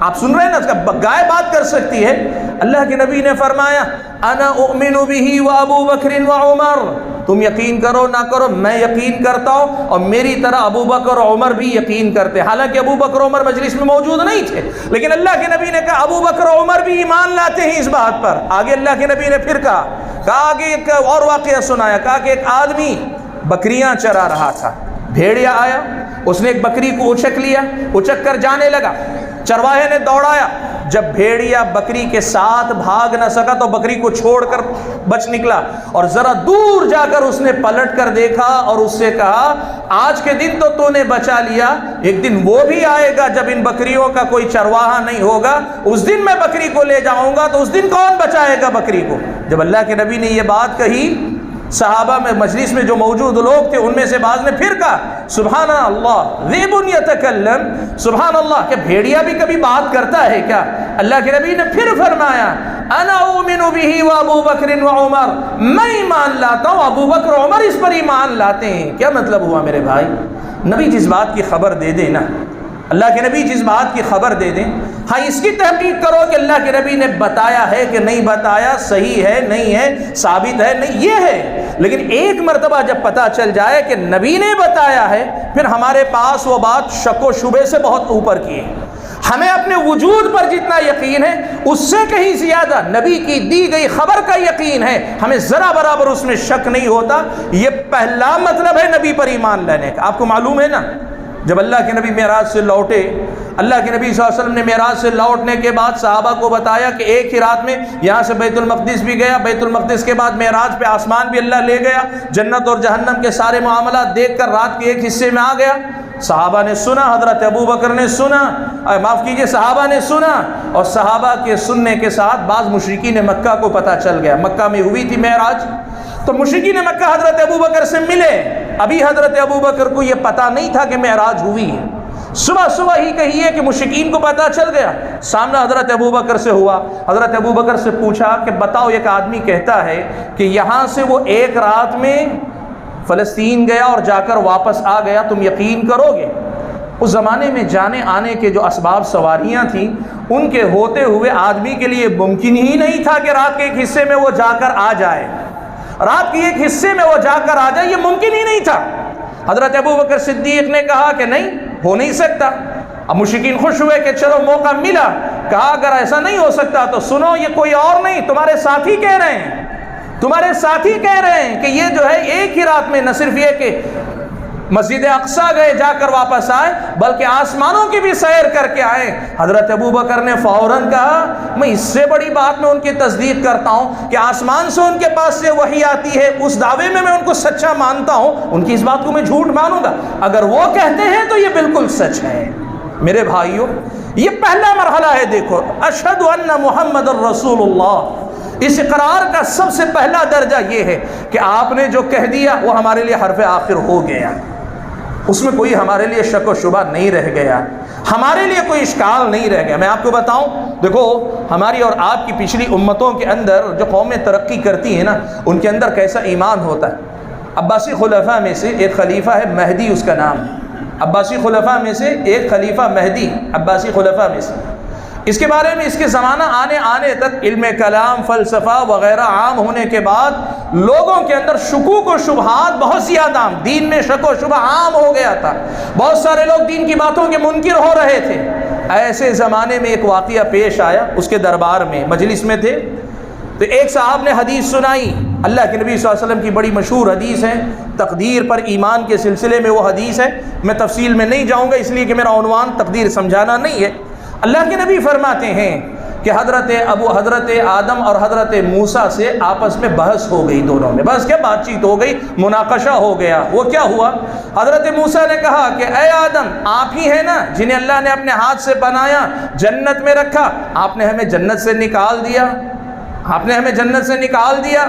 آپ سن رہے ہیں نا، اس کا گائے بات کر سکتی ہے؟ اللہ کے نبی نے فرمایا انا اؤمن به وابو بکر وعمر، تم یقین کرو نہ کرو میں یقین کرتا ہوں، اور میری طرح ابو بکر اور عمر بھی یقین کرتے، حالانکہ ابو بکر اور عمر مجلس میں موجود نہیں تھے، لیکن اللہ کے نبی نے کہا ابو بکر اور عمر بھی ایمان لاتے ہیں اس بات پر۔ آگے اللہ کے نبی نے پھر کہا آگے ایک اور واقعہ سنایا، کہا کہ ایک آدمی بکریاں چرا رہا تھا، بھیڑیا آیا، اس نے ایک بکری کو اچک لیا، اچک کر جانے لگا، چرواہے نے دوڑایا، جب بھیڑیا بکری کے ساتھ بھاگ نہ سکا تو بکری کو چھوڑ کر بچ نکلا، اور ذرا دور جا کر اس نے پلٹ کر دیکھا اور اس سے کہا آج کے دن تو نے بچا لیا، ایک دن وہ بھی آئے گا جب ان بکریوں کا کوئی چرواہا نہیں ہوگا، اس دن میں بکری کو لے جاؤں گا، تو اس دن کون بچائے گا بکری کو؟ جب اللہ کے نبی نے یہ بات کہی، صحابہ میں مجلس میں جو موجود لوگ تھے ان میں سے بعض نے پھر کہا سبحان اللہ ذئب یتکلم، سبحان اللہ، کہ بھیڑیا بھی کبھی بات کرتا ہے کیا؟ اللہ کے نبی نے پھر فرمایا انا اؤمن به وابو بکر وعمر، میں ایمان لاتا ہوں، ابو بکر و عمر اس پر ایمان لاتے ہیں۔ کیا مطلب ہوا میرے بھائی؟ نبی جس بات کی خبر دے دے نا، اللہ کے نبی جس بات کی خبر دے دیں، ہاں اس کی تحقیق کرو کہ اللہ کے نبی نے بتایا ہے کہ نہیں بتایا، صحیح ہے نہیں ہے، ثابت ہے نہیں، یہ ہے، لیکن ایک مرتبہ جب پتہ چل جائے کہ نبی نے بتایا ہے، پھر ہمارے پاس وہ بات شک و شبے سے بہت اوپر کی ہے۔ ہمیں اپنے وجود پر جتنا یقین ہے اس سے کہیں زیادہ نبی کی دی گئی خبر کا یقین ہے، ہمیں ذرا برابر اس میں شک نہیں ہوتا۔ یہ پہلا مطلب ہے نبی پر ایمان لانے کا۔ آپ کو معلوم ہے نا، جب اللہ کے نبی معراج سے لوٹے، اللہ کے نبی صلی اللہ علیہ وسلم نے معراج سے لوٹنے کے بعد صحابہ کو بتایا کہ ایک ہی رات میں یہاں سے بیت المقدس بھی گیا، بیت المقدس کے بعد معراج پہ آسمان بھی اللہ لے گیا، جنت اور جہنم کے سارے معاملات دیکھ کر رات کے ایک حصے میں آ گیا۔ صحابہ نے سنا، حضرت ابو بکر نے سنا، معاف کیجئے صحابہ نے سنا، اور صحابہ کے سننے کے ساتھ بعض مشرکین مکہ کو پتہ چل گیا، مکہ میں ہوئی تھی معراج، تو مشرکین مکہ حضرت ابو بکر سے ملے، ابھی حضرت ابو بکر کو یہ پتہ نہیں تھا کہ معراج ہوئی ہے، صبح صبح ہی کہیے کہ مشرکین کو پتہ چل گیا، سامنا حضرت ابو بکر سے ہوا، حضرت ابو بکر سے پوچھا کہ بتاؤ، ایک آدمی کہتا ہے کہ یہاں سے وہ ایک رات میں فلسطین گیا اور جا کر واپس آ گیا، تم یقین کرو گے؟ اس زمانے میں جانے آنے کے جو اسباب سواریاں تھیں ان کے ہوتے ہوئے آدمی کے لیے ممکن ہی نہیں تھا کہ رات کے ایک حصے میں وہ جا کر آ جائے، رات کے ایک حصے میں وہ جا کر آ جائے، یہ ممکن ہی نہیں تھا۔ حضرت ابو بکر صدیق نے کہا کہ نہیں ہو نہیں سکتا۔ اب مشرکین خوش ہوئے کہ چلو موقع ملا، کہا اگر ایسا نہیں ہو سکتا تو سنو، یہ کوئی اور نہیں، تمہارے ساتھی کہہ رہے ہیں، تمہارے ساتھی کہہ رہے ہیں کہ یہ جو ہے ایک ہی رات میں نہ صرف یہ کہ مسجد اقصیٰ گئے جا کر واپس آئے بلکہ آسمانوں کی بھی سیر کر کے آئے۔ حضرت ابو بکر نے فوراً کہا میں اس سے بڑی بات میں ان کی تصدیق کرتا ہوں کہ آسمان سے ان کے پاس سے وحی آتی ہے، اس دعوے میں ان کو سچا مانتا ہوں، ان کی اس بات کو میں جھوٹ مانوں گا؟ اگر وہ کہتے ہیں تو یہ بالکل سچ ہے۔ میرے بھائیوں، یہ پہلا مرحلہ ہے، دیکھو اشہد ان محمد الرسول اللہ، اس اقرار کا سب سے پہلا درجہ یہ ہے کہ آپ نے جو کہہ دیا وہ ہمارے لیے حرف آخر ہو گیا، اس میں کوئی ہمارے لیے شک و شبہ نہیں رہ گیا، ہمارے لیے کوئی اشکال نہیں رہ گیا۔ میں آپ کو بتاؤں، دیکھو ہماری اور آپ کی پچھلی امتوں کے اندر جو قومیں ترقی کرتی ہیں نا، ان کے اندر کیسا ایمان ہوتا ہے۔ عباسی خلفاء میں سے ایک خلیفہ ہے مہدی، اس کا نام ہے عباسی خلفاء میں سے ایک خلیفہ مہدی، عباسی خلفاء میں سے، اس کے بارے میں اس کے زمانہ آنے تک علم کلام، فلسفہ وغیرہ عام ہونے کے بعد لوگوں کے اندر شکوک و شبہات بہت زیادہ عام، دین میں شک و شبہ عام ہو گیا تھا، بہت سارے لوگ دین کی باتوں کے منکر ہو رہے تھے۔ ایسے زمانے میں ایک واقعہ پیش آیا، اس کے دربار میں مجلس میں تھے تو ایک صاحب نے حدیث سنائی، اللہ کے نبی صلی اللہ علیہ وسلم کی بڑی مشہور حدیث ہے، تقدیر پر ایمان کے سلسلے میں وہ حدیث ہے، میں تفصیل میں نہیں جاؤں گا اس لیے کہ میرا عنوان تقدیر سمجھانا نہیں ہے۔ اللہ کے نبی فرماتے ہیں کہ حضرت آدم اور حضرت موسیٰ سے آپس میں بحث ہو گئی، دونوں میں بحث کیا، بات چیت ہو گئی، مناقشہ ہو گیا۔ وہ کیا ہوا؟ حضرت موسیٰ نے کہا کہ اے آدم، آپ ہی ہیں نا جنہیں اللہ نے اپنے ہاتھ سے بنایا، جنت میں رکھا، آپ نے ہمیں جنت سے نکال دیا، آپ نے ہمیں جنت سے نکال دیا۔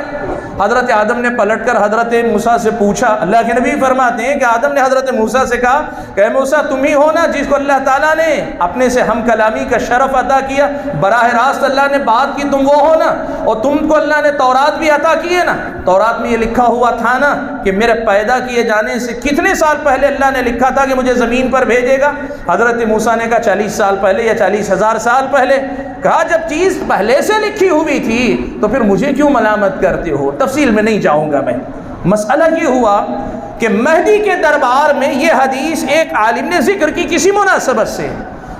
حضرت آدم نے پلٹ کر حضرت موسیٰ سے پوچھا، اللہ کے نبی فرماتے ہیں کہ آدم نے حضرت موسیٰ سے کہا کہ اے موسیٰ، تم ہی ہو نا جس کو اللہ تعالیٰ نے اپنے سے ہم کلامی کا شرف عطا کیا، براہ راست اللہ نے بات کی، تم وہ ہو نا، اور تم کو اللہ نے تورات بھی عطا کی ہے نا، تورات میں یہ لکھا ہوا تھا نا کہ میرے پیدا کیے جانے سے کتنے سال پہلے اللہ نے لکھا تھا کہ مجھے زمین پر بھیجے گا؟ حضرت موسیٰ نے کہا 40 سال پہلے یا 40,000 سال پہلے۔ کہا جب چیز پہلے سے لکھی ہوئی تھی تو پھر مجھے کیوں ملامت کرتے ہو؟ تفصیل میں نہیں جاؤں گا میں۔ مسئلہ یہ ہوا کہ مہدی کے دربار میں یہ حدیث ایک عالم نے ذکر کی کسی مناسبت سے،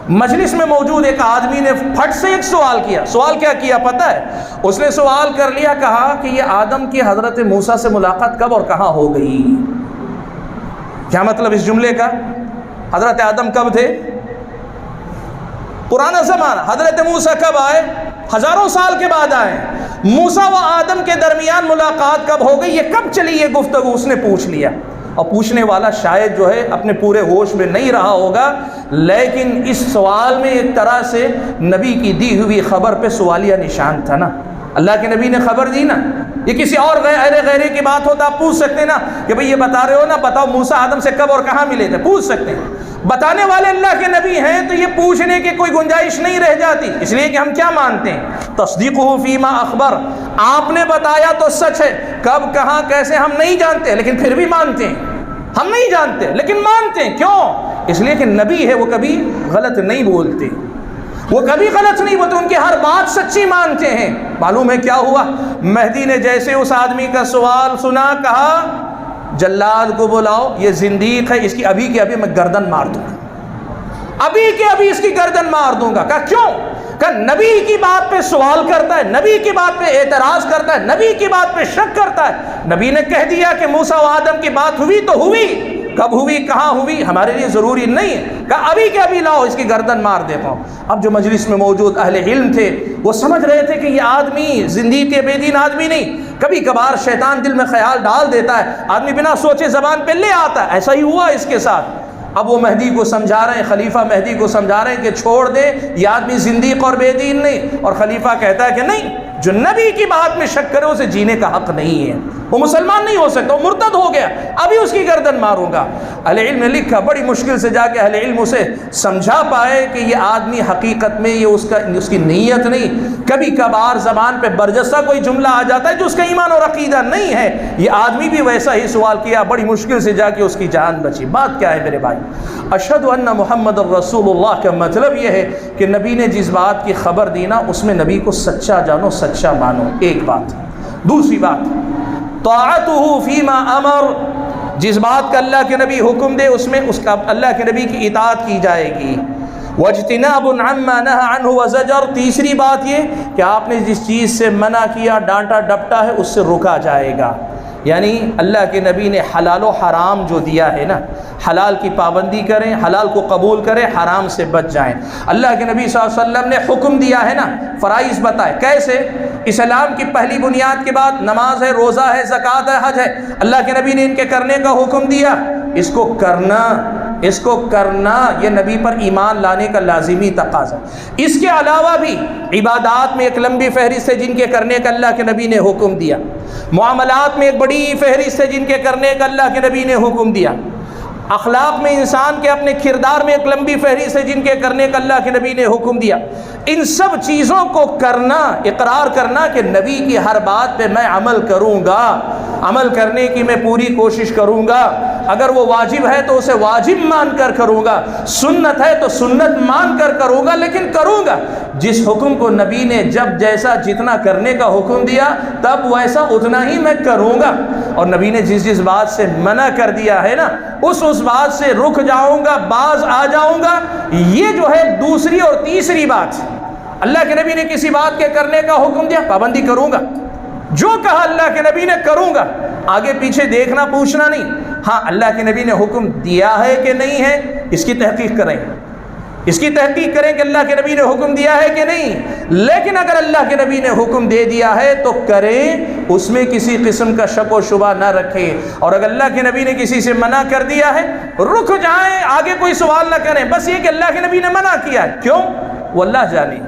مجلس میں موجود ایک آدمی نے پھٹ سے ایک سوال کیا۔ سوال کیا کیا پتہ ہے؟ اس نے سوال کر لیا، کہا کہ یہ آدم کی حضرت موسیٰ سے ملاقات کب اور کہاں ہو گئی؟ کیا مطلب اس جملے کا؟ حضرت آدم کب تھے؟ پرانا زمانہ۔ حضرت موسیٰ کب آئے؟ ہزاروں سال کے بعد آئے۔ موسیٰ و آدم کے درمیان ملاقات کب ہو گئی؟ یہ کب چلی یہ گفتگو؟ اس نے پوچھ لیا، اور پوچھنے والا شاید جو ہے اپنے پورے ہوش میں نہیں رہا ہوگا، لیکن اس سوال میں ایک طرح سے نبی کی دی ہوئی خبر پہ سوالیہ نشان تھا نا۔ اللہ کے نبی نے خبر دی نا، یہ کسی اور غیرے کی بات ہوتا آپ پوچھ سکتے نا کہ بھئی یہ بتا رہے ہو نا، بتاؤ موسیٰ آدم سے کب اور کہاں ملے تھے، پوچھ سکتے ہیں۔ بتانے والے اللہ کے نبی ہیں تو یہ پوچھنے کی کوئی گنجائش نہیں رہ جاتی، اس لیے کہ ہم کیا مانتے ہیں؟ تصدیقہ فیما اخبر، آپ نے بتایا تو سچ ہے، کب کہاں کیسے ہم نہیں جانتے لیکن پھر بھی مانتے ہیں۔ ہم نہیں جانتے لیکن مانتے ہیں، کیوں؟ اس لیے کہ نبی ہے، وہ کبھی غلط نہیں بولتے، وہ کبھی غلط نہیں بولتے، ان کی ہر بات سچی مانتے ہیں۔ معلوم ہے کیا ہوا؟ مہدی نے جیسے اس آدمی کا سوال سنا، کہا جلاد کو بلاؤ، یہ زندیق ہے، اس کی ابھی کے ابھی میں گردن مار دوں گا، ابھی کے ابھی اس کی گردن مار دوں گا۔ کہا کیوں؟ کہ نبی کی بات پہ سوال کرتا ہے، نبی کی بات پہ اعتراض کرتا ہے، نبی کی بات پہ شک کرتا ہے۔ نبی نے کہہ دیا کہ موسیٰ و آدم کی بات ہوئی تو ہوئی، کب ہوئی کہاں ہوئی ہمارے لیے ضروری نہیں ہے، کہا ابھی کے ابھی لاؤ، اس کی گردن مار دیتا ہوں۔ اب جو مجلس میں موجود اہل علم تھے وہ سمجھ رہے تھے کہ یہ آدمی زندیق کے بے دین آدمی نہیں، کبھی کبھار شیطان دل میں خیال ڈال دیتا ہے، آدمی بنا سوچے زبان پہ لے آتا ہے، ایسا ہی ہوا اس کے ساتھ۔ اب وہ مہدی کو سمجھا رہے ہیں، خلیفہ مہدی کو سمجھا رہے ہیں کہ چھوڑ دے، یہ آدمی زندیق اور بے دین نہیں، اور خلیفہ کہتا ہے کہ نہیں، جو نبی کی بات میں شک کرے اسے جینے کا حق نہیں ہے، وہ مسلمان نہیں ہو سکتا، وہ مرتد ہو گیا، ابھی اس کی گردن ماروں گا۔ اہل علم نے لکھا، بڑی مشکل سے جا کے اہل علم اسے سمجھا پائے کہ یہ آدمی حقیقت میں یہ اس کی نیت نہیں، کبھی کبھار زبان پہ برجستہ کوئی جملہ آ جاتا ہے جو اس کا ایمان اور عقیدہ نہیں ہے، یہ آدمی بھی ویسا ہی سوال کیا، بڑی مشکل سے جا کے اس کی جان بچی۔ بات کیا ہے میرے بھائی؟ اشہد ان محمد الرسول اللہ کا مطلب یہ ہے کہ نبی نے جس بات کی خبر دی نا اس میں نبی کو سچا جانو، سچا مانو، ایک بات۔ دوسری بات، طاعتہ فیما امر، جس بات کا اللہ کے نبی حکم دے اس میں اس کا اللہ کے نبی کی اطاعت کی جائے گی۔ واجتناب عما نہى عنہ وزجر، تیسری بات یہ کہ آپ نے جس چیز سے منع کیا، ڈانٹا ڈپٹا ہے، اس سے روکا جائے گا۔ یعنی اللہ کے نبی نے حلال و حرام جو دیا ہے نا، حلال کی پابندی کریں، حلال کو قبول کریں، حرام سے بچ جائیں۔ اللہ کے نبی صلی اللہ علیہ وسلم نے حکم دیا ہے نا، فرائض بتائے کیسے۔ اسلام کی پہلی بنیاد کے بعد نماز ہے، روزہ ہے، زکوٰۃ ہے، حج ہے، اللہ کے نبی نے ان کے کرنے کا حکم دیا، اس کو کرنا اس کو کرنا یہ نبی پر ایمان لانے کا لازمی تقاضا۔ اس کے علاوہ بھی عبادات میں ایک لمبی فہرست ہے جن کے کرنے کا اللہ کے نبی نے حکم دیا، معاملات میں ایک بڑی فہرست ہے جن کے کرنے کا اللہ کے نبی نے حکم دیا، اخلاق میں انسان کے اپنے کردار میں ایک لمبی فہرست ہے جن کے کرنے کا اللہ کے نبی نے حکم دیا۔ ان سب چیزوں کو کرنا، اقرار کرنا کہ نبی کی ہر بات پہ میں عمل کروں گا، عمل کرنے کی میں پوری کوشش کروں گا، اگر وہ واجب ہے تو اسے واجب مان کر کروں گا، سنت ہے تو سنت مان کر کروں گا، لیکن کروں گا جس حکم کو نبی نے جب جیسا جتنا کرنے کا حکم دیا تب ویسا اتنا ہی میں کروں گا، اور نبی نے جس بات سے منع کر دیا ہے نا اس بات سے رک جاؤں گا، باز آ جاؤں گا۔ یہ جو ہے دوسری اور تیسری بات، اللہ کے نبی نے کسی بات کے کرنے کا حکم دیا، پابندی کروں گا، جو کہا اللہ کے نبی نے کروں گا، آگے پیچھے دیکھنا پوچھنا نہیں۔ ہاں اللہ کے نبی نے حکم دیا ہے کہ نہیں ہے اس کی تحقیق کریں، اس کی تحقیق کریں کہ اللہ کے نبی نے حکم دیا ہے کہ نہیں، لیکن اگر اللہ کے نبی نے حکم دے دیا ہے تو کریں، اس میں کسی قسم کا شک و شبہ نہ رکھیں، اور اگر اللہ کے نبی نے کسی سے منع کر دیا ہے رک جائیں، آگے کوئی سوال نہ کریں، بس یہ کہ اللہ کے نبی نے منع کیا ہے، کیوں؟ وہ اللہ جانے۔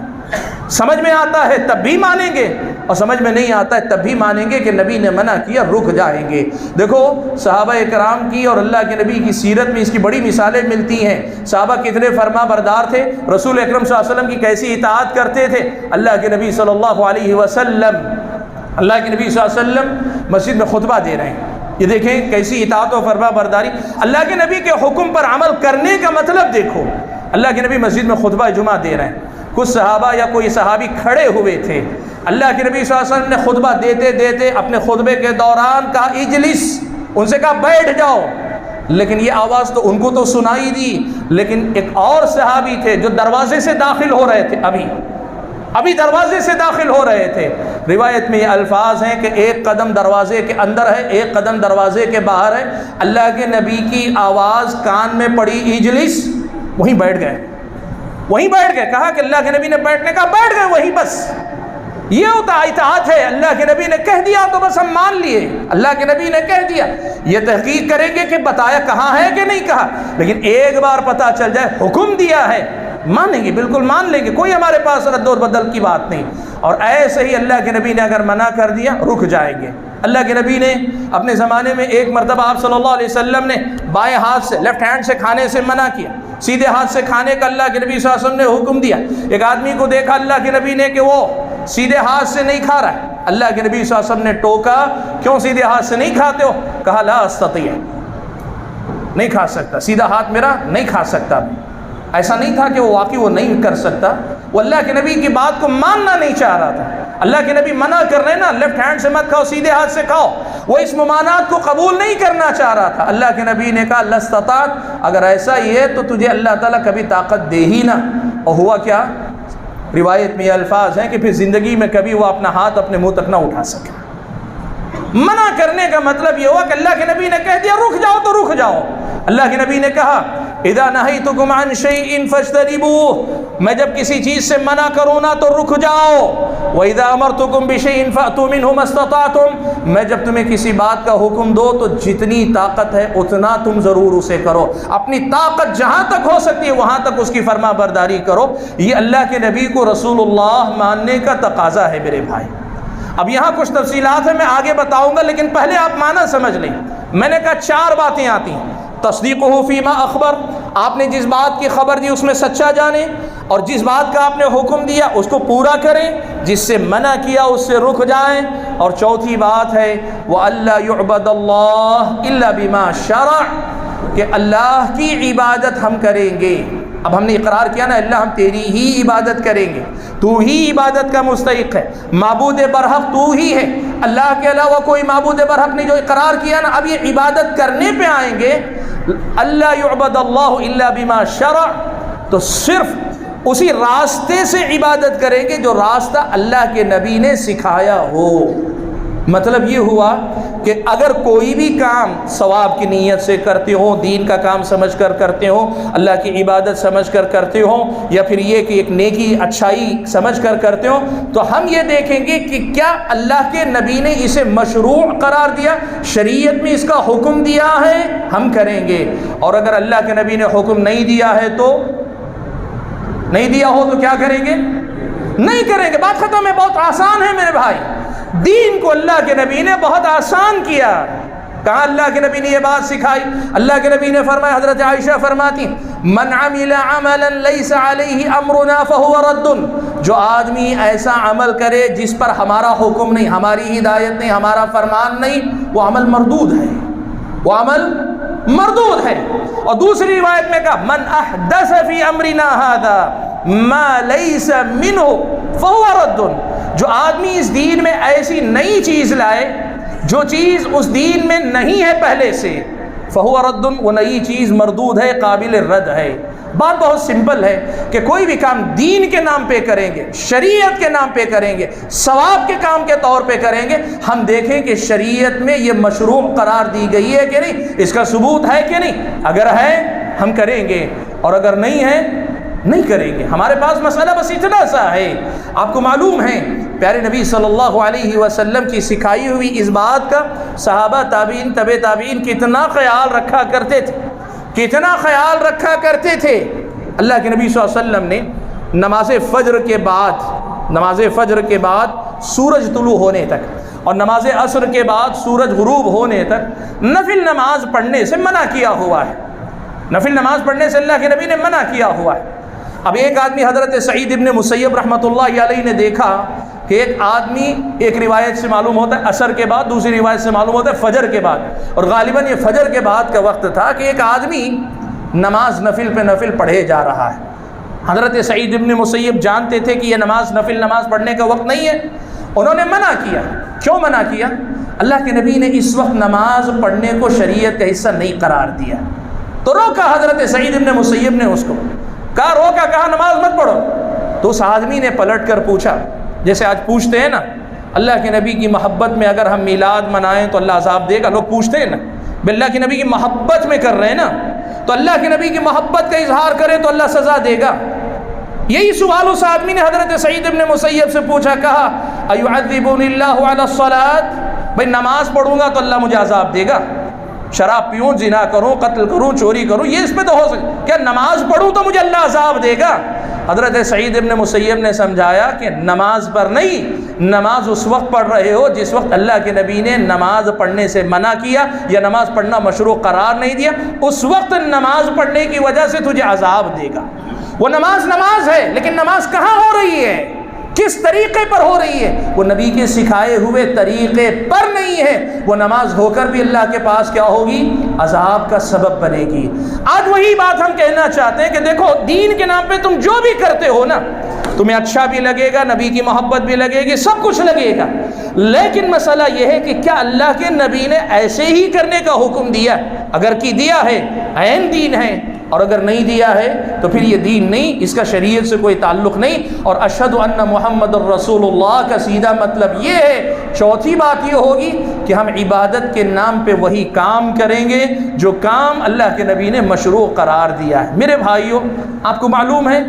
سمجھ میں آتا ہے تب بھی مانیں گے، اور سمجھ میں نہیں آتا ہے تب بھی مانیں گے کہ نبی نے منع کیا، رک جائیں گے۔ دیکھو صحابہ کرام کی اور اللہ کے نبی کی سیرت میں اس کی بڑی مثالیں ملتی ہیں۔ صحابہ کتنے فرما بردار تھے، رسول اکرم صلی اللہ علیہ وسلم کی کیسی اطاعت کرتے تھے۔ اللہ کے نبی صلی اللہ علیہ وسلم مسجد میں خطبہ دے رہے ہیں، یہ دیکھیں کیسی اطاعت و فرما برداری، اللہ کے نبی کے حکم پر عمل کرنے کا مطلب دیکھو۔ اللہ کے نبی مسجد میں خطبہ جمعہ دے رہے ہیں، کچھ صحابہ یا کوئی صحابی کھڑے ہوئے تھے، اللہ کے نبی صلی اللہ علیہ وسلم نے خطبہ دیتے دیتے اپنے خطبے کے دوران کہا اجلس، ان سے کہا بیٹھ جاؤ، لیکن یہ آواز تو ان کو تو سنائی دی، لیکن ایک اور صحابی تھے جو دروازے سے داخل ہو رہے تھے، ابھی دروازے سے داخل ہو رہے تھے۔ روایت میں یہ الفاظ ہیں کہ ایک قدم دروازے کے اندر ہے، ایک قدم دروازے کے باہر ہے، اللہ کے نبی کی آواز کان میں پڑی اجلس، وہیں بیٹھ گئے، کہا کہ اللہ کے نبی نے بیٹھنے کا، بیٹھ گئے وہیں، بس یہ ہوتا اطاعت ہے۔ اللہ کے نبی نے کہہ دیا تو بس ہم مان لیے، اللہ کے نبی نے کہہ دیا، یہ تحقیق کریں گے کہ بتایا کہاں ہے کہ نہیں کہا، لیکن ایک بار پتہ چل جائے حکم دیا ہے مانیں گے، بالکل مان لیں گے، کوئی ہمارے پاس رد و بدل کی بات نہیں۔ اور ایسے ہی اللہ کے نبی نے اگر منع کر دیا رک جائیں گے۔ اللہ کے نبی نے اپنے زمانے میں ایک مرتبہ آپ صلی اللہ علیہ وسلم نے بائیں ہاتھ سے، لیفٹ ہینڈ سے کھانے سے منع کیا، سیدھے ہاتھ سے کھانے کا اللہ کے نبی صلی اللہ علیہ وسلم نے حکم دیا۔ ایک آدمی کو دیکھا اللہ کے نبی نے کہ وہ سیدھے ہاتھ سے نہیں کھا رہا ہے، اللہ کے نبی صلی اللہ علیہ وسلم نے ٹوکا، کیوں سیدھے ہاتھ سے نہیں کھاتے ہو؟ کہا لا استطیع، نہیں کھا سکتا، سیدھا ہاتھ میرا نہیں کھا سکتا۔ ایسا نہیں تھا کہ وہ واقعی وہ نہیں کر سکتا، وہ اللہ کے نبی کی بات کو ماننا نہیں چاہ رہا تھا۔ اللہ کے نبی منع کر رہے ہیں نا، لیفٹ ہینڈ سے مت کھاؤ، سیدھے ہاتھ سے کھاؤ، وہ اس ممانعت کو قبول نہیں کرنا چاہ رہا تھا۔ اللہ کے نبی نے کہا لستطاعت، اگر ایسا ہی ہے تو تجھے اللہ تعالیٰ کبھی طاقت دے ہی نہ۔ اور ہوا کیا؟ روایت میں یہ الفاظ ہیں کہ پھر زندگی میں کبھی وہ اپنا ہاتھ اپنے منہ تک نہ اٹھا سکے۔ منع کرنے کا مطلب یہ ہوا کہ اللہ کے نبی نے کہہ دیا رک جاؤ تو رک جاؤ۔ اللہ کے نبی نے کہا اذا نہیتکم عن شیء فاجتنبوہ، میں جب کسی چیز سے منع کروں نا تو رک جاؤ۔ وَإِذَا أَمَرْتُكُمْ بِشَيْءٍ فَأْتُوا مِنْهُ مَا اسْتَطَعْتُمْ، میں جب تمہیں کسی بات کا حکم دو تو جتنی طاقت ہے اتنا تم ضرور اسے کرو، اپنی طاقت جہاں تک ہو سکتی ہے وہاں تک اس کی فرما برداری کرو۔ یہ اللہ کے نبی کو رسول اللہ ماننے کا تقاضا ہے میرے بھائی۔ اب یہاں کچھ تفصیلات ہیں، میں آگے بتاؤں گا، لیکن پہلے آپ معنی سمجھ لیں۔ میں نے کہا 4 باتیں آتی ہیں، تصدیقہ فیما اخبر، آپ نے جس بات کی خبر دی اس میں سچا جانیں، اور جس بات کا آپ نے حکم دیا اس کو پورا کریں، جس سے منع کیا اس سے رک جائیں، اور چوتھی بات ہے وَأَلَّا يُعْبَدَ اللَّهُ إِلَّا بِمَا شَرَعَ، کہ اللہ کی عبادت ہم کریں گے۔ اب ہم نے اقرار کیا نا اللہ ہم تیری ہی عبادت کریں گے، تو ہی عبادت کا مستحق ہے، معبود برحق تو ہی ہے، اللہ کے علاوہ کوئی معبود برحق نہیں، جو اقرار کیا نا اب یہ عبادت کرنے پہ آئیں گے۔ اللہ یعبد اللہ الا بما شرع، تو صرف اسی راستے سے عبادت کریں گے جو راستہ اللہ کے نبی نے سکھایا ہو۔ مطلب یہ ہوا کہ اگر کوئی بھی کام ثواب کی نیت سے کرتے ہو، دین کا کام سمجھ کر کرتے ہو، اللہ کی عبادت سمجھ کر کرتے ہو، یا پھر یہ کہ ایک نیکی اچھائی سمجھ کر کرتے ہو، تو ہم یہ دیکھیں گے کہ کیا اللہ کے نبی نے اسے مشروع قرار دیا، شریعت میں اس کا حکم دیا ہے، ہم کریں گے۔ اور اگر اللہ کے نبی نے حکم نہیں دیا ہے تو نہیں دیا ہو تو کیا کریں گے؟ نہیں کریں گے۔ بات ختم ہے۔ بہت آسان ہے میرے بھائی، دین کو اللہ کے نبی نے بہت آسان کیا۔ کہاں اللہ کے نبی نے یہ بات سکھائی؟ اللہ کے نبی نے فرمایا، حضرت عائشہ فرماتی من عمل عملا لیس علیہ امرنا فہو رد، جو آدمی ایسا عمل کرے جس پر ہمارا حکم نہیں، ہماری ہدایت نہیں، ہمارا فرمان نہیں، وہ عمل مردود ہے، وہ عمل مردود ہے۔ اور دوسری روایت میں کہا من احدث فی امرنا ھذا ما لیس منہ فہو رد، جو آدمی اس دین میں ایسی نئی چیز لائے جو چیز اس دین میں نہیں ہے پہلے سے، فہو رد، وہ نئی چیز مردود ہے، قابل رد ہے۔ بات بہت سمپل ہے کہ کوئی بھی کام دین کے نام پہ کریں گے، شریعت کے نام پہ کریں گے، ثواب کے کام کے طور پہ کریں گے، ہم دیکھیں کہ شریعت میں یہ مشروع قرار دی گئی ہے کہ نہیں، اس کا ثبوت ہے کہ نہیں۔ اگر ہے ہم کریں گے، اور اگر نہیں ہے نہیں کریں گے۔ ہمارے پاس مسئلہ بس اتنا سا ہے۔ آپ کو معلوم ہے پیارے نبی صلی اللہ علیہ وسلم کی سکھائی ہوئی اس بات کا صحابہ، تابعین، تبع تابعین کتنا خیال رکھا کرتے تھے، کتنا خیال رکھا کرتے تھے۔ اللہ کے نبی صلی اللہ علیہ وسلم نے نماز فجر کے بعد سورج طلوع ہونے تک اور نماز عصر کے بعد سورج غروب ہونے تک نفل نماز پڑھنے سے منع کیا ہوا ہے۔ نفل نماز پڑھنے سے اللہ کے نبی نے منع کیا ہوا ہے۔ اب ایک آدمی حضرت سعید ابن مسیب رحمۃ اللہ علیہ نے دیکھا کہ ایک آدمی، ایک روایت سے معلوم ہوتا ہے عصر کے بعد، دوسری روایت سے معلوم ہوتا ہے فجر کے بعد، اور غالباً یہ فجر کے بعد کا وقت تھا کہ ایک آدمی نماز نفل پہ نفل پڑھے جا رہا ہے۔ حضرت سعید ابن مسیب جانتے تھے کہ یہ نماز نفل نماز پڑھنے کا وقت نہیں ہے، انہوں نے منع کیا۔ کیوں منع کیا؟ اللہ کے نبی نے اس وقت نماز پڑھنے کو شریعت کا حصہ نہیں قرار دیا، تو روکا حضرت سعید ابن مسیب نے اس کو، کہا نماز مت پڑھو۔ تو اس آدمی نے پلٹ کر پوچھا، جیسے آج پوچھتے ہیں نا اللہ کے نبی کی محبت میں اگر ہم میلاد منائیں تو اللہ عذاب دے گا، لوگ پوچھتے ہیں نا، اللہ کے نبی کی محبت میں کر رہے ہیں نا، تو اللہ کے نبی کی محبت کا اظہار کرے تو اللہ سزا دے گا۔ یہی سوال اس آدمی نے حضرت سعید ابن مسیب سے پوچھا، کہا ایعذبنی اللہ علی الصلاۃ، بھائی نماز پڑھوں گا تو اللہ مجھے عذاب دے گا، شراب پیوں، زنا کروں، قتل کروں، چوری کروں، یہ اس پہ تو ہو سکتا، کیا نماز پڑھوں تو مجھے اللہ عذاب دے گا؟ حضرت سعید ابن مسیب نے سمجھایا کہ نماز پر نہیں، نماز اس وقت پڑھ رہے ہو جس وقت اللہ کے نبی نے نماز پڑھنے سے منع کیا یا نماز پڑھنا مشروع قرار نہیں دیا، اس وقت نماز پڑھنے کی وجہ سے تجھے عذاب دے گا۔ وہ نماز ہے، لیکن نماز کہاں ہو رہی ہے، کس طریقے پر ہو رہی ہے؟ وہ نبی کے سکھائے ہوئے طریقے پر نہیں ہے، وہ نماز ہو کر بھی اللہ کے پاس کیا ہوگی؟ عذاب کا سبب بنے گی۔ آج وہی بات ہم کہنا چاہتے ہیں کہ دیکھو دین کے نام پہ تم جو بھی کرتے ہو نا، تمہیں اچھا بھی لگے گا، نبی کی محبت بھی لگے گی، سب کچھ لگے گا، لیکن مسئلہ یہ ہے کہ کیا اللہ کے نبی نے ایسے ہی کرنے کا حکم دیا؟ اگر کی دیا ہے عین دین ہے، اور اگر نہیں دیا ہے تو پھر یہ دین نہیں، اس کا شریعت سے کوئی تعلق نہیں۔ اور اشہد ان محمد الرسول اللہ کا سیدھا مطلب یہ ہے۔ چوتھی بات یہ ہوگی کہ ہم عبادت کے نام پہ وہی کام کریں گے جو کام اللہ کے نبی نے مشروع قرار دیا ہے۔ میرے بھائیوں، آپ کو معلوم ہے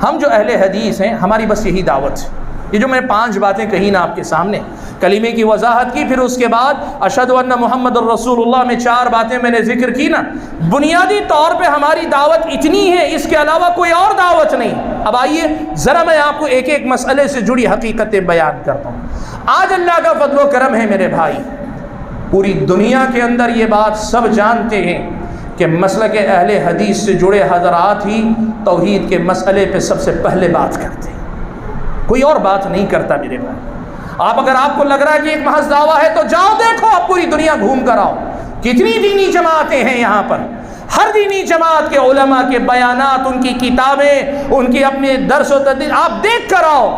ہم جو اہل حدیث ہیں، ہماری بس یہی دعوت ہے۔ یہ جو میں نے 5 باتیں کہی نا آپ کے سامنے، کلمے کی وضاحت کی، پھر اس کے بعد اشہد ان محمد الرسول اللہ میں 4 باتیں میں نے ذکر کی نا، بنیادی طور پہ ہماری دعوت اتنی ہے، اس کے علاوہ کوئی اور دعوت نہیں۔ اب آئیے ذرا میں آپ کو ایک ایک مسئلے سے جڑی حقیقتیں بیان کرتا ہوں۔ آج اللہ کا فضل و کرم ہے میرے بھائی، پوری دنیا کے اندر یہ بات سب جانتے ہیں کہ مسلک اہل حدیث سے جڑے حضرات ہی توحید کے مسئلے پہ سب سے پہلے بات کرتے ہیں، کوئی اور بات نہیں کرتا میرے بھائی۔ اگر آپ کو لگ رہا ہے کہ ایک محض دعویٰ ہے تو جاؤ دیکھو، آپ پوری دنیا گھوم کر آؤ، کتنی دینی جماعتیں ہیں یہاں پر، ہر دینی جماعت کے علماء کے بیانات، ان کی کتابیں، ان کی اپنے درس و تدریس آپ دیکھ کر آؤ،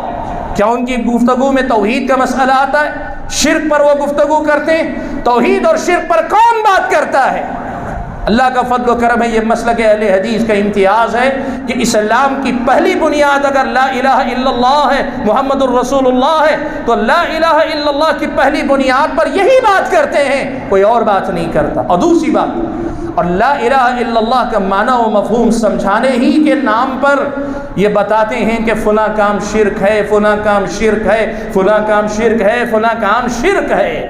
کیا ان کی گفتگو میں توحید کا مسئلہ آتا ہے؟ شرک پر وہ گفتگو کرتے ہیں، توحید اور شرک پر کون بات کرتا ہے؟ اللہ کا فضل و کرم ہے، یہ مسلک اہل حدیث کا امتیاز ہے کہ اسلام کی پہلی بنیاد اگر لا الہ الا اللہ ہے، محمد الرسول اللہ ہے، تو لا الہ الا اللہ کی پہلی بنیاد پر یہی بات کرتے ہیں، کوئی اور بات نہیں کرتا۔ اور دوسری بات، اور لا الہ الا اللہ کا معنی و مفہوم سمجھانے ہی کے نام پر یہ بتاتے ہیں کہ فلاں کام شرک ہے، فلاں کام شرک ہے، فلاں کام شرک ہے، فلاں کام شرک ہے۔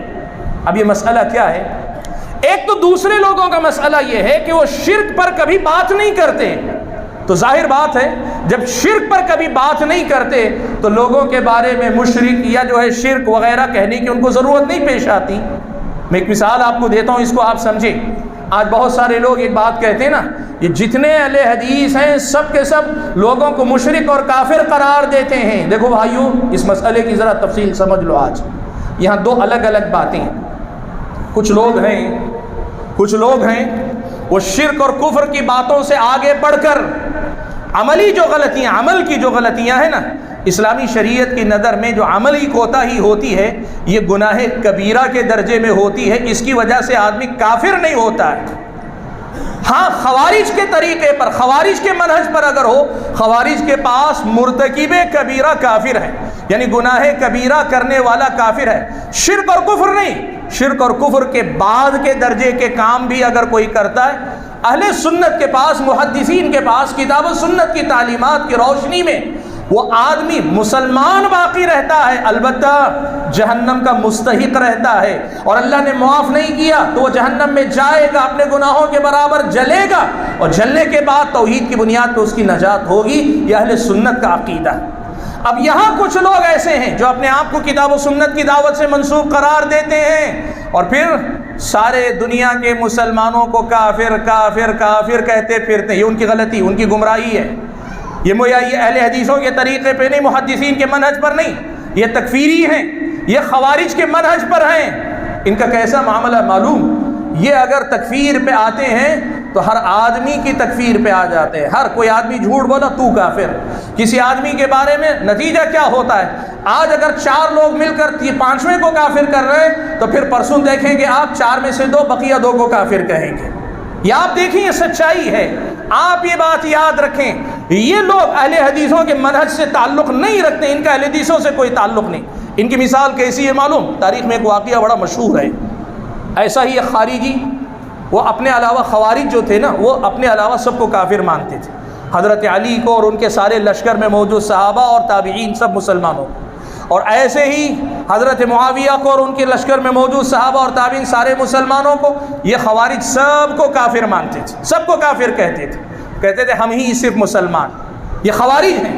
اب یہ مسئلہ کیا ہے؟ ایک تو دوسرے لوگوں کا مسئلہ یہ ہے کہ وہ شرک پر کبھی بات نہیں کرتے، تو ظاہر بات ہے جب شرک پر کبھی بات نہیں کرتے تو لوگوں کے بارے میں مشرک یا جو ہے شرک وغیرہ کہنے کی ان کو ضرورت نہیں پیش آتی۔ میں ایک مثال آپ کو دیتا ہوں، اس کو آپ سمجھیں۔ آج بہت سارے لوگ ایک بات کہتے ہیں نا، یہ جتنے اہل حدیث ہیں سب کے سب لوگوں کو مشرک اور کافر قرار دیتے ہیں۔ دیکھو بھائیو، اس مسئلے کی ذرا تفصیل سمجھ لو۔ آج یہاں دو الگ الگ باتیں ہیں۔ کچھ لوگ ہیں وہ شرک اور کفر کی باتوں سے آگے بڑھ کر عمل کی جو غلطیاں ہیں نا، اسلامی شریعت کی نظر میں جو عملی کوتاہی ہوتی ہے یہ گناہ کبیرہ کے درجے میں ہوتی ہے، اس کی وجہ سے آدمی کافر نہیں ہوتا ہے۔ ہاں، خوارج کے طریقے پر، خوارج کے منہج پر اگر ہو، خوارج کے پاس مرتکب کبیرہ کافر ہے، یعنی گناہ کبیرہ کرنے والا کافر ہے، شرک اور کفر نہیں۔ شرک اور کفر کے بعد کے درجے کے کام بھی اگر کوئی کرتا ہے، اہل سنت کے پاس، محدثین کے پاس کتاب و سنت کی تعلیمات کی روشنی میں وہ آدمی مسلمان باقی رہتا ہے، البتہ جہنم کا مستحق رہتا ہے، اور اللہ نے معاف نہیں کیا تو وہ جہنم میں جائے گا، اپنے گناہوں کے برابر جلے گا، اور جلنے کے بعد توحید کی بنیاد پہ اس کی نجات ہوگی۔ یہ اہل سنت کا عقیدہ ہے۔ اب یہاں کچھ لوگ ایسے ہیں جو اپنے آپ کو کتاب و سنت کی دعوت سے منسوب قرار دیتے ہیں، اور پھر سارے دنیا کے مسلمانوں کو کافر کافر کافر کہتے پھرتے ہیں۔ یہ ان کی غلطی، ان کی گمراہی ہے۔ یہ اہل حدیثوں کے طریقے پہ نہیں، محدثین کے منہج پر نہیں، یہ تکفیری ہیں، یہ خوارج کے منہج پر ہیں۔ ان کا کیسا معاملہ معلوم؟ یہ اگر تکفیر پہ آتے ہیں تو ہر آدمی کی تکفیر پہ آ جاتے ہیں۔ ہر کوئی آدمی جھوٹ بولا تو کافر۔ کسی آدمی کے بارے میں نتیجہ کیا ہوتا ہے؟ آج اگر 4 لوگ مل کر 5ویں کو کافر کر رہے ہیں تو پھر پرسوں دیکھیں گے آپ 4 میں سے 2 بقیہ 2 کو کافر کہیں گے۔ یہ آپ دیکھیں، یہ سچائی ہے۔ آپ یہ بات یاد رکھیں، یہ لوگ اہل حدیثوں کے منہج سے تعلق نہیں رکھتے، ان کا اہل حدیثوں سے کوئی تعلق نہیں۔ ان کی مثال کیسی ہے معلوم؟ تاریخ میں ایک واقعہ بڑا مشہور ہے۔ ایسا ہی ایک خارجی، وہ اپنے علاوہ، خوارج جو تھے نا، وہ اپنے علاوہ سب کو کافر مانتے تھے، حضرت علی کو اور ان کے سارے لشکر میں موجود صحابہ اور تابعین سب مسلمانوں کو، اور ایسے ہی حضرت معاویہ کو اور ان کے لشکر میں موجود صحابہ اور تابعین سارے مسلمانوں کو، یہ خوارج سب کو کافر مانتے تھے، سب کو کافر کہتے تھے ہم ہی صرف مسلمان۔ یہ خوارج ہیں۔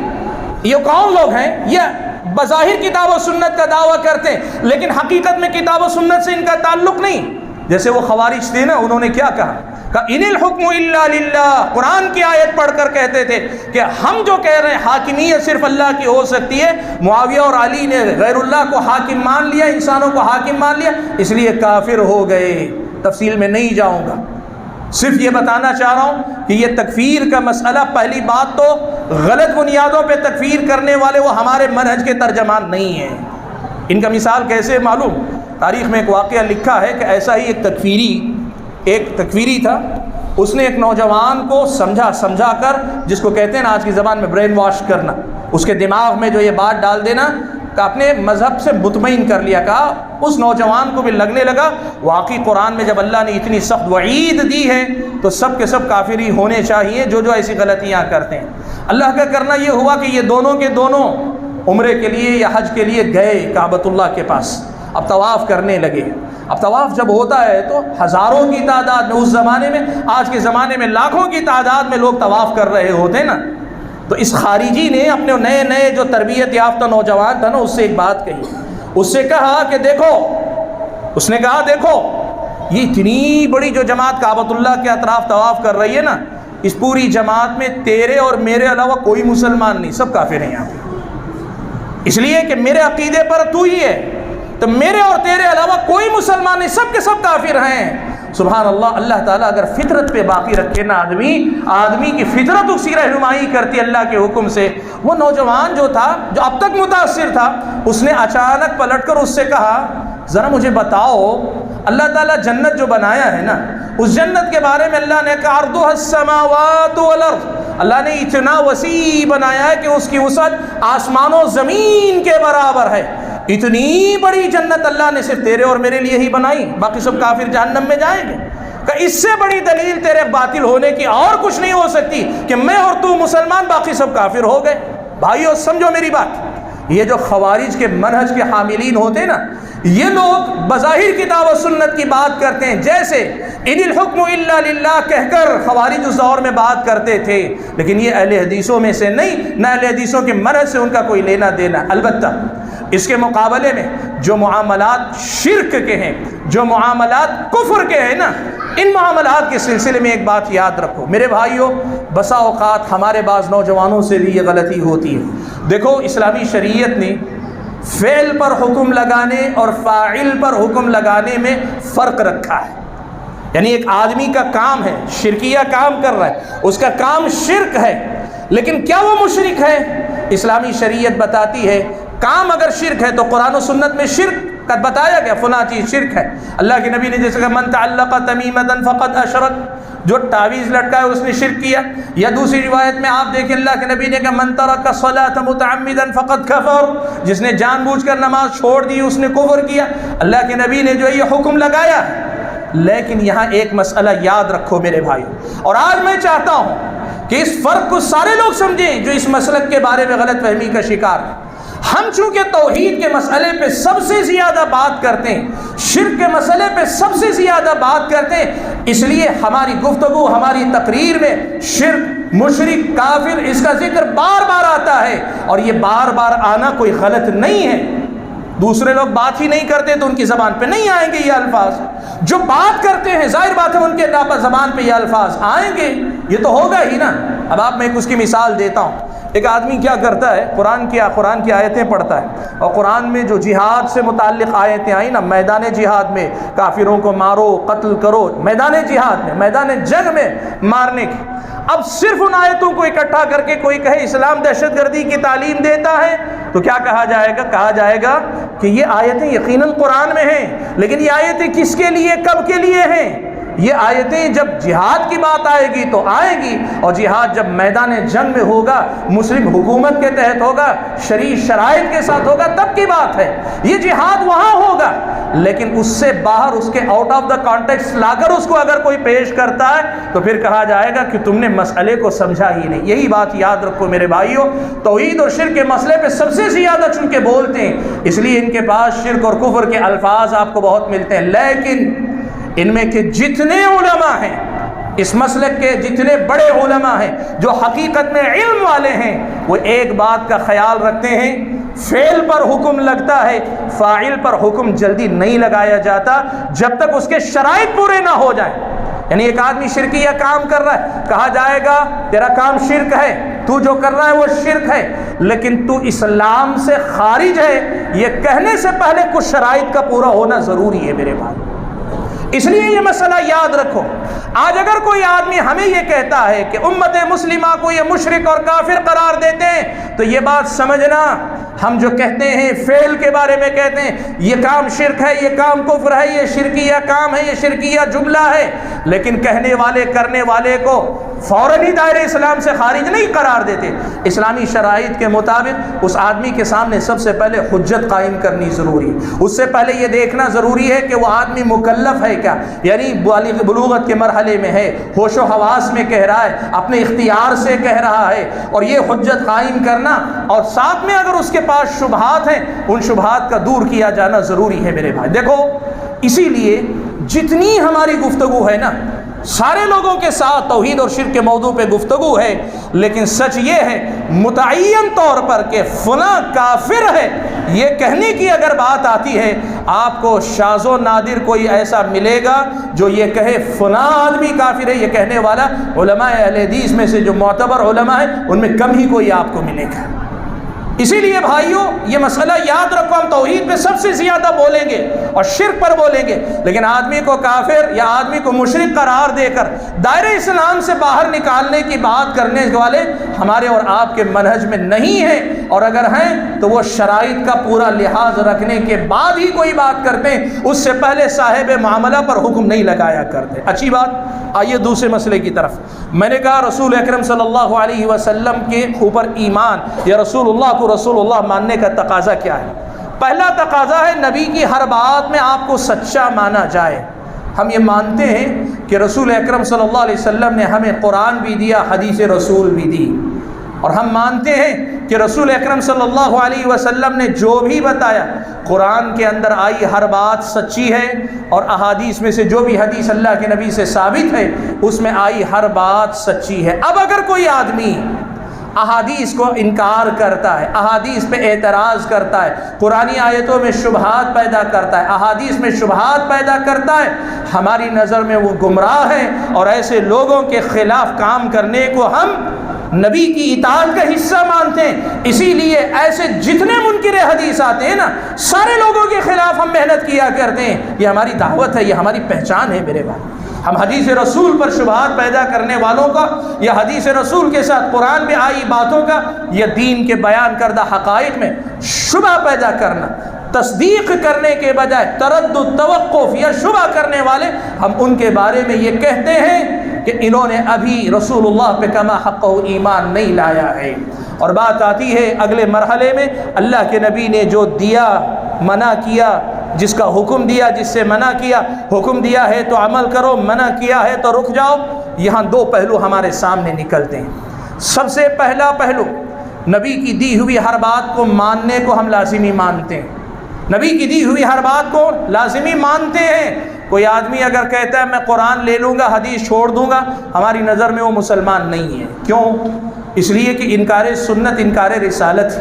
یہ کون لوگ ہیں؟ یہ بظاہر کتاب و سنت کا دعویٰ کرتے ہیں، لیکن حقیقت میں کتاب و سنت سے ان کا تعلق نہیں۔ جیسے وہ خوارج تھے نا، انہوں نے کیا کہا؟ ان الحکم الا للہ، قرآن کی آیت پڑھ کر کہتے تھے کہ ہم جو کہہ رہے ہیں حاکمیت صرف اللہ کی ہو سکتی ہے، معاویہ اور علی نے غیر اللہ کو حاکم مان لیا، انسانوں کو حاکم مان لیا، اس لیے کافر ہو گئے۔ تفصیل میں نہیں جاؤں گا، صرف یہ بتانا چاہ رہا ہوں کہ یہ تکفیر کا مسئلہ، پہلی بات تو غلط بنیادوں پہ تکفیر کرنے والے وہ ہمارے منہج کے ترجمان نہیں ہیں۔ ان کا مثال کیسے معلوم؟ تاریخ میں ایک واقعہ لکھا ہے کہ ایسا ہی ایک تکفیری تھا، اس نے ایک نوجوان کو سمجھا کر، جس کو کہتے ہیں نا آج کی زبان میں برین واش کرنا، اس کے دماغ میں جو یہ بات ڈال دینا کہ اپنے مذہب سے مطمئن کر لیا۔ کہا اس نوجوان کو بھی لگنے لگا واقعی قرآن میں جب اللہ نے اتنی سخت وعید دی ہے تو سب کے سب کافر ہی ہونے چاہیے جو ایسی غلطیاں کرتے ہیں۔ اللہ کا کرنا یہ ہوا کہ یہ دونوں کے دونوں عمرے کے لیے یا حج کے لیے گئے کعبۃ اللہ کے پاس، اب طواف کرنے لگے۔ اب طواف جب ہوتا ہے تو ہزاروں کی تعداد میں، اس زمانے میں، آج کے زمانے میں لاکھوں کی تعداد میں لوگ طواف کر رہے ہوتے نا، تو اس خارجی نے اپنے نئے جو تربیت یافتہ نوجوان تھا نا، اس سے ایک بات کہی۔ اس سے کہا کہ دیکھو، اس نے کہا دیکھو یہ اتنی بڑی جو جماعت کعبۃ اللہ کے اطراف طواف کر رہی ہے نا، اس پوری جماعت میں تیرے اور میرے علاوہ کوئی مسلمان نہیں، سب کافر ہیں یہاں پہ، اس لیے کہ میرے عقیدے پر تو ہی ہے، تو میرے اور تیرے علاوہ کوئی مسلمان نہیں، سب کے سب کافر ہیں۔ سبحان اللہ، اللہ تعالیٰ اگر فطرت پہ باقی رکھے نا آدمی کی فطرت اسی رہنمائی کرتی اللہ کے حکم سے۔ وہ نوجوان جو تھا، جو اب تک متاثر تھا، اس نے اچانک پلٹ کر اس سے کہا ذرا مجھے بتاؤ اللہ تعالیٰ جنت جو بنایا ہے نا، اس جنت کے بارے میں اللہ نے کہا عرضها السماوات والارض، اللہ نے اتنا وسیع بنایا ہے کہ اس کی وسعت آسمان و زمین کے برابر ہے۔ اتنی بڑی جنت اللہ نے صرف تیرے اور میرے لیے ہی بنائی، باقی سب کافر جہنم میں جائیں گے۔ کہ اس سے بڑی دلیل تیرے باطل ہونے کی اور کچھ نہیں ہو سکتی کہ میں اور تو مسلمان، باقی سب کافر ہو گئے۔ بھائیو سمجھو میری بات، یہ جو خوارج کے منہج کے حاملین ہوتے ہیں نا، یہ لوگ بظاہر کتاب و سنت کی بات کرتے ہیں، جیسے ان الحکم الا للہ کہہ کر خوارج اس دور میں بات کرتے تھے، لیکن یہ اہل حدیثوں میں سے نہیں، نہ اہل حدیثوں کے منہج سے ان کا کوئی لینا دینا۔ البتہ اس کے مقابلے میں جو معاملات شرک کے ہیں، جو معاملات کفر کے ہیں نا، ان معاملات کے سلسلے میں ایک بات یاد رکھو میرے بھائیوں، بسا اوقات ہمارے بعض نوجوانوں سے بھی یہ غلطی ہوتی ہے۔ دیکھو اسلامی شریعت نے فعل پر حکم لگانے اور فاعل پر حکم لگانے میں فرق رکھا ہے۔ یعنی ایک آدمی کا کام ہے، شرکیہ کام کر رہا ہے، اس کا کام شرک ہے، لیکن کیا وہ مشرک ہے؟ اسلامی شریعت بتاتی ہے کام اگر شرک ہے تو قرآن و سنت میں شرک کا بتایا گیا، فلاں چیز شرک ہے۔ اللہ کے نبی نے جیسے کہ من تعلق تمیمۃ فقد اشرک، جو تعویذ لٹکا ہے اس نے شرک کیا۔ یا دوسری روایت میں آپ دیکھیں اللہ کے نبی نے کہا من ترک الصلاۃ متعمدا فقد کفر، جس نے جان بوجھ کر نماز چھوڑ دی اس نے کفر کیا۔ اللہ کے نبی نے جو یہ حکم لگایا، لیکن یہاں ایک مسئلہ یاد رکھو میرے بھائی، اور آج میں چاہتا ہوں کہ اس فرق کو سارے لوگ سمجھیں جو اس مسلک کے بارے میں غلط فہمی کا شکار ہیں۔ ہم چونکہ توحید کے مسئلے پہ سب سے زیادہ بات کرتے ہیں، شرک کے مسئلے پہ سب سے زیادہ بات کرتے ہیں، اس لیے ہماری گفتگو، ہماری تقریر میں شرک، مشرک، کافر اس کا ذکر بار بار آتا ہے، اور یہ بار بار آنا کوئی غلط نہیں ہے۔ دوسرے لوگ بات ہی نہیں کرتے تو ان کی زبان پہ نہیں آئیں گے یہ الفاظ، جو بات کرتے ہیں ظاہر بات ہے ان کے زبان پہ یہ الفاظ آئیں گے، یہ تو ہوگا ہی نا۔ اب آپ میں اس کی مثال دیتا ہوں۔ ایک آدمی کیا کرتا ہے، قرآن کی آیتیں پڑھتا ہے، اور قرآن میں جو جہاد سے متعلق آیتیں آئیں نا، میدان جہاد میں کافروں کو مارو، قتل کرو، میدان جہاد میں، میدان جنگ میں مارنے کی، اب صرف ان آیتوں کو اکٹھا کر کے کوئی کہے اسلام دہشت گردی کی تعلیم دیتا ہے تو کیا کہا جائے گا؟ کہا جائے گا کہ یہ آیتیں یقیناً قرآن میں ہیں، لیکن یہ آیتیں کس کے لیے، کب کے لیے ہیں؟ یہ آیتیں جب جہاد کی بات آئے گی تو آئے گی، اور جہاد جب میدان جنگ میں ہوگا، مسلم حکومت کے تحت ہوگا، شرعی شرائط کے ساتھ ہوگا، تب کی بات ہے، یہ جہاد وہاں ہوگا۔ لیکن اس سے باہر، اس کے آؤٹ آف دا کانٹیکسٹ لا کر اس کو اگر کوئی پیش کرتا ہے تو پھر کہا جائے گا کہ تم نے مسئلے کو سمجھا ہی نہیں۔ یہی بات یاد رکھو میرے بھائیوں، توحید اور شرک کے مسئلے پہ سب سے زیادہ چونکہ بولتے ہیں، اس لیے ان کے پاس شرک اور کفر کے الفاظ آپ کو بہت ملتے ہیں، لیکن ان میں کے جتنے علماء ہیں، اس مسلک کے جتنے بڑے علماء ہیں جو حقیقت میں علم والے ہیں، وہ ایک بات کا خیال رکھتے ہیں، فعل پر حکم لگتا ہے، فاعل پر حکم جلدی نہیں لگایا جاتا جب تک اس کے شرائط پورے نہ ہو جائیں۔ یعنی ایک آدمی شرکیہ کام کر رہا ہے، کہا جائے گا تیرا کام شرک ہے، تو جو کر رہا ہے وہ شرک ہے، لیکن تو اسلام سے خارج ہے، یہ کہنے سے پہلے کچھ شرائط کا پورا ہونا ضروری ہے میرے بھائی۔ اس لیے یہ مسئلہ یاد رکھو۔ آج اگر کوئی آدمی ہمیں یہ کہتا ہے کہ امت مسلمہ کو یہ مشرک اور کافر قرار دیتے ہیں، تو یہ بات سمجھنا، ہم جو کہتے ہیں فعل کے بارے میں کہتے ہیں یہ کام شرک ہے، یہ کام کفر ہے، یہ شرکیہ کام ہے، یہ شرکیہ جملہ ہے، لیکن کہنے والے، کرنے والے کو فوراً ہی دائرہ اسلام سے خارج نہیں قرار دیتے۔ اسلامی شرائط کے مطابق اس آدمی کے سامنے سب سے پہلے حجت قائم کرنی ضروری ہے، اس سے پہلے یہ دیکھنا ضروری ہے کہ وہ آدمی مکلف ہے کیا، یعنی بالغ بلوغت کے مرحلے میں ہے، ہوش و حواس میں کہہ رہا ہے، اپنے اختیار سے کہہ رہا ہے، اور یہ حجت قائم کرنا، اور ساتھ میں اگر اس کے پاس شبہات ہیں ان شبہات کا دور کیا جانا ضروری ہے میرے بھائی۔ دیکھو اسی لیے جتنی ہماری گفتگو ہے نا، سارے لوگوں کے ساتھ توحید اور شرک کے موضوع پہ گفتگو ہے، لیکن سچ یہ ہے متعین طور پر کہ فلاں کافر ہے یہ کہنے کی اگر بات آتی ہے، آپ کو شاذ و نادر کوئی ایسا ملے گا جو یہ کہے فلاں آدمی کافر ہے، یہ کہنے والا علماء اہل حدیث میں سے جو معتبر علماء ہیں ان میں کم ہی کوئی آپ کو ملے گا۔ اسی لیے بھائیوں یہ مسئلہ یاد رکھو، ہم توحید پہ سب سے زیادہ بولیں گے اور شرک پر بولیں گے، لیکن آدمی کو کافر یا آدمی کو مشرک قرار دے کر دائرہ اسلام سے باہر نکالنے کی بات کرنے والے ہمارے اور آپ کے منہج میں نہیں ہیں، اور اگر ہیں تو وہ شرائط کا پورا لحاظ رکھنے کے بعد ہی کوئی بات کرتے ہیں، اس سے پہلے صاحب معاملہ پر حکم نہیں لگایا کرتے۔ اچھی بات، آئیے دوسرے مسئلے کی طرف۔ میں نے کہا رسول اکرم صلی اللہ علیہ وسلم کے اوپر ایمان یا رسول اللہ کو رسول اللہ ماننے کا تقاضا کیا ہے؟ پہلا تقاضا ہے نبی کی ہر بات میں آپ کو سچا مانا جائے۔ ہم یہ مانتے ہیں کہ رسول اکرم صلی اللہ علیہ وسلم نے ہمیں قرآن بھی دیا، حدیث رسول بھی دی، اور ہم مانتے ہیں کہ رسول اکرم صلی اللہ علیہ وسلم نے جو بھی بتایا قرآن کے اندر آئی ہر بات سچی ہے، اور احادیث میں سے جو بھی حدیث اللہ کے نبی سے ثابت ہے اس میں آئی ہر بات سچی ہے۔ اب اگر کوئی آدمی احادیث کو انکار کرتا ہے، احادیث پہ اعتراض کرتا ہے، قرآنی آیتوں میں شبہات پیدا کرتا ہے، احادیث میں شبہات پیدا کرتا ہے، ہماری نظر میں وہ گمراہ ہے، اور ایسے لوگوں کے خلاف کام کرنے کو ہم نبی کی اطاعت کا حصہ مانتے ہیں۔ اسی لیے ایسے جتنے منکر حدیث آتے ہیں نا، سارے لوگوں کے خلاف ہم محنت کیا کرتے ہیں۔ یہ ہماری دعوت ہے، یہ ہماری پہچان ہے میرے بھائی۔ ہم حدیث رسول پر شبہات پیدا کرنے والوں کا یا حدیث رسول کے ساتھ قرآن میں آئی باتوں کا یا دین کے بیان کردہ حقائق میں شبہ پیدا کرنا، تصدیق کرنے کے بجائے تردد، توقف یا شبہ کرنے والے، ہم ان کے بارے میں یہ کہتے ہیں کہ انہوں نے ابھی رسول اللہ پہ کما حقہ ایمان نہیں لایا ہے۔ اور بات آتی ہے اگلے مرحلے میں، اللہ کے نبی نے جو دیا، منع کیا، جس کا حکم دیا، جس سے منع کیا، حکم دیا ہے تو عمل کرو، منع کیا ہے تو رک جاؤ۔ یہاں دو پہلو ہمارے سامنے نکلتے ہیں۔ سب سے پہلا پہلو، نبی کی دی ہوئی ہر بات کو ماننے کو ہم لازمی مانتے ہیں، نبی کی دی ہوئی ہر بات کو لازمی مانتے ہیں۔ کوئی آدمی اگر کہتا ہے میں قرآن لے لوں گا حدیث چھوڑ دوں گا، ہماری نظر میں وہ مسلمان نہیں ہے۔ کیوں؟ اس لیے کہ انکار سنت انکار رسالت،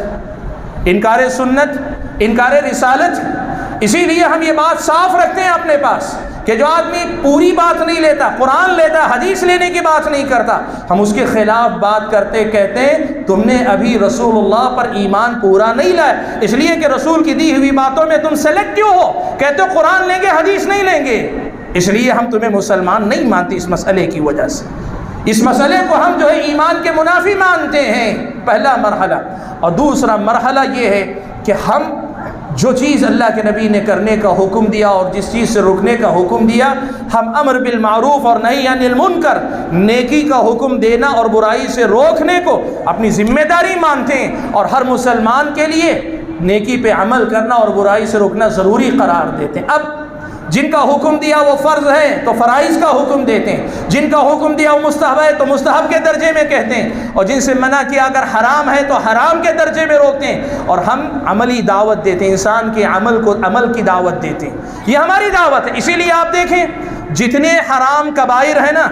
انکار سنت انکار رسالت۔ اسی لیے ہم یہ بات صاف رکھتے ہیں اپنے پاس کہ جو آدمی پوری بات نہیں لیتا، قرآن لیتا، حدیث لینے کی بات نہیں کرتا، ہم اس کے خلاف بات کرتے کہتے ہیں تم نے ابھی رسول اللہ پر ایمان پورا نہیں لایا، اس لیے کہ رسول کی دی ہوئی باتوں میں تم سلیکٹیو ہو، کہتے ہو قرآن لیں گے حدیث نہیں لیں گے، اس لیے ہم تمہیں مسلمان نہیں مانتے اس مسئلے کی وجہ سے۔ اس مسئلے کو ہم جو ہے ایمان کے منافی مانتے ہیں، پہلا مرحلہ۔ اور دوسرا مرحلہ یہ ہے کہ ہم جو چیز اللہ کے نبی نے کرنے کا حکم دیا اور جس چیز سے رکنے کا حکم دیا، ہم امر بالمعروف اور نہی عن المنکر، نیکی کا حکم دینا اور برائی سے روکنے کو اپنی ذمہ داری مانتے ہیں، اور ہر مسلمان کے لیے نیکی پہ عمل کرنا اور برائی سے روکنا ضروری قرار دیتے ہیں۔ اب جن کا حکم دیا وہ فرض ہے تو فرائض کا حکم دیتے ہیں، جن کا حکم دیا وہ مستحب ہے تو مستحب کے درجے میں کہتے ہیں، اور جن سے منع کیا اگر حرام ہے تو حرام کے درجے میں روکتے ہیں، اور ہم عملی دعوت دیتے ہیں، انسان کے عمل کی دعوت دیتے ہیں۔ یہ ہماری دعوت ہے۔ اسی لیے آپ دیکھیں جتنے حرام کبائر ہیں نا،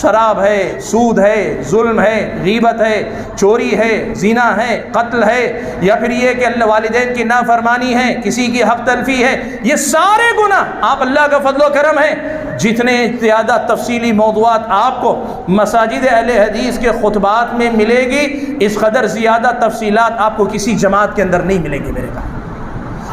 شراب ہے، سود ہے، ظلم ہے، غیبت ہے، چوری ہے، زنا ہے، قتل ہے، یا پھر یہ کہ اللہ والدین کی نافرمانی ہے، کسی کی حق تلفی ہے، یہ سارے گناہ آپ اللہ کا فضل و کرم ہے، جتنے زیادہ تفصیلی موضوعات آپ کو مساجد اہل حدیث کے خطبات میں ملے گی، اس قدر زیادہ تفصیلات آپ کو کسی جماعت کے اندر نہیں ملیں گی میرے بھائی۔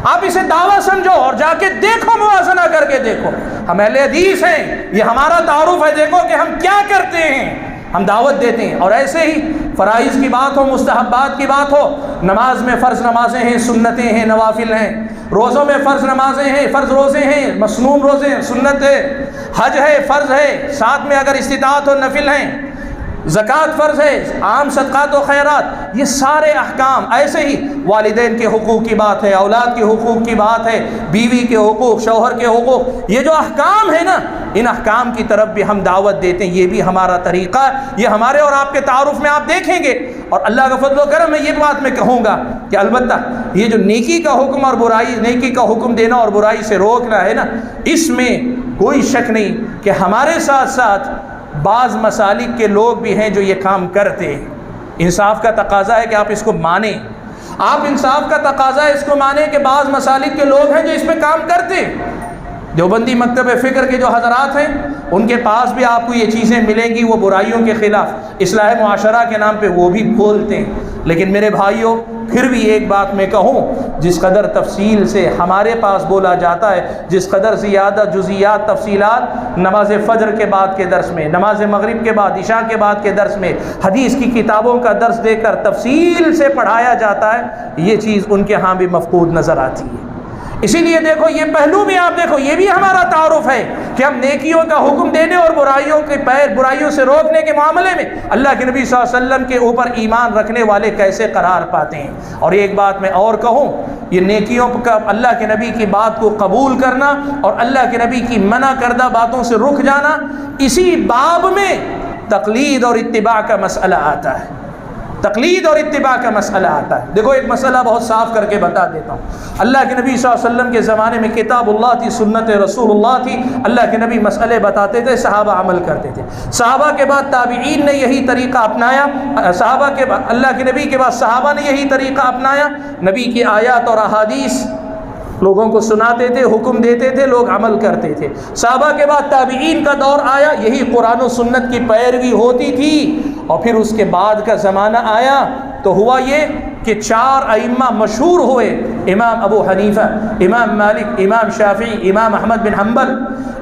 آپ اسے دعویٰ سمجھو اور جا کے دیکھو، موازنہ کر کے دیکھو۔ ہم اہل حدیث ہیں، یہ ہمارا تعارف ہے، دیکھو کہ ہم کیا کرتے ہیں، ہم دعوت دیتے ہیں۔ اور ایسے ہی فرائض کی بات ہو، مستحبات کی بات ہو، نماز میں فرض نمازیں ہیں، سنتیں ہیں، نوافل ہیں، روزوں میں فرض نمازیں ہیں، فرض روزے ہیں، مسنون روزے ہیں، سنت ہے، حج ہے، فرض ہے، ساتھ میں اگر استطاعت ہو نفل ہیں، زکوٰۃ فرض ہے، عام صدقات و خیرات، یہ سارے احکام۔ ایسے ہی والدین کے حقوق کی بات ہے، اولاد کے حقوق کی بات ہے، بیوی کے حقوق، شوہر کے حقوق، یہ جو احکام ہے نا، ان احکام کی طرف بھی ہم دعوت دیتے ہیں۔ یہ بھی ہمارا طریقہ ہے، یہ ہمارے اور آپ کے تعارف میں آپ دیکھیں گے۔ اور اللہ کا فضل و کرم ہے، یہ بات میں کہوں گا کہ البتہ یہ جو نیکی کا حکم اور برائی، نیکی کا حکم دینا اور برائی سے روکنا ہے نا، اس میں کوئی شک نہیں کہ ہمارے ساتھ ساتھ بعض مسالک کے لوگ بھی ہیں جو یہ کام کرتے ہیں۔ انصاف کا تقاضا ہے کہ آپ اس کو مانیں، آپ انصاف کا تقاضا ہے اس کو مانیں کہ بعض مسالک کے لوگ ہیں جو اس پہ کام کرتے ہیں۔ دیوبندی مکتب فکر کے جو حضرات ہیں ان کے پاس بھی آپ کو یہ چیزیں ملیں گی، وہ برائیوں کے خلاف اصلاح معاشرہ کے نام پہ وہ بھی بولتے ہیں۔ لیکن میرے بھائیوں، پھر بھی ایک بات میں کہوں، جس قدر تفصیل سے ہمارے پاس بولا جاتا ہے، جس قدر زیادہ جزیات تفصیلات نماز فجر کے بعد کے درس میں، نماز مغرب کے بعد، عشاء کے بعد کے درس میں، حدیث کی کتابوں کا درس دے کر تفصیل سے پڑھایا جاتا ہے، یہ چیز ان کے ہاں بھی مفقود نظر آتی ہے۔ اسی لیے دیکھو یہ پہلو بھی آپ دیکھو، یہ بھی ہمارا تعارف ہے کہ ہم نیکیوں کا حکم دینے اور برائیوں سے روکنے کے معاملے میں اللہ کے نبی صلی اللہ علیہ وسلم کے اوپر ایمان رکھنے والے کیسے قرار پاتے ہیں۔ اور ایک بات میں اور کہوں، یہ نیکیوں کا اللہ کے نبی کی بات کو قبول کرنا اور اللہ کے نبی کی منع کردہ باتوں سے رک جانا، اسی باب میں تقلید اور اتباع کا مسئلہ آتا ہے، تقلید اور اتباع کا مسئلہ آتا ہے۔ دیکھو ایک مسئلہ بہت صاف کر کے بتا دیتا ہوں، اللہ کے نبی صلی اللہ علیہ وسلم کے زمانے میں کتاب اللہ تھی، سنت رسول اللہ تھی، اللہ کے نبی مسئلے بتاتے تھے، صحابہ عمل کرتے تھے، صحابہ کے بعد تابعین نے یہی طریقہ اپنایا، صحابہ کے بعد اللہ کے نبی کے بعد صحابہ نے یہی طریقہ اپنایا، نبی کی آیات اور احادیث لوگوں کو سناتے تھے، حکم دیتے تھے، لوگ عمل کرتے تھے۔ صحابہ کے بعد تابعین کا دور آیا، یہی قرآن و سنت کی پیروی ہوتی تھی، اور پھر اس کے بعد کا زمانہ آیا تو ہوا یہ کہ 4 ائمہ مشہور ہوئے، امام ابو حنیفہ، امام مالک، امام شافعی، امام احمد بن حنبل۔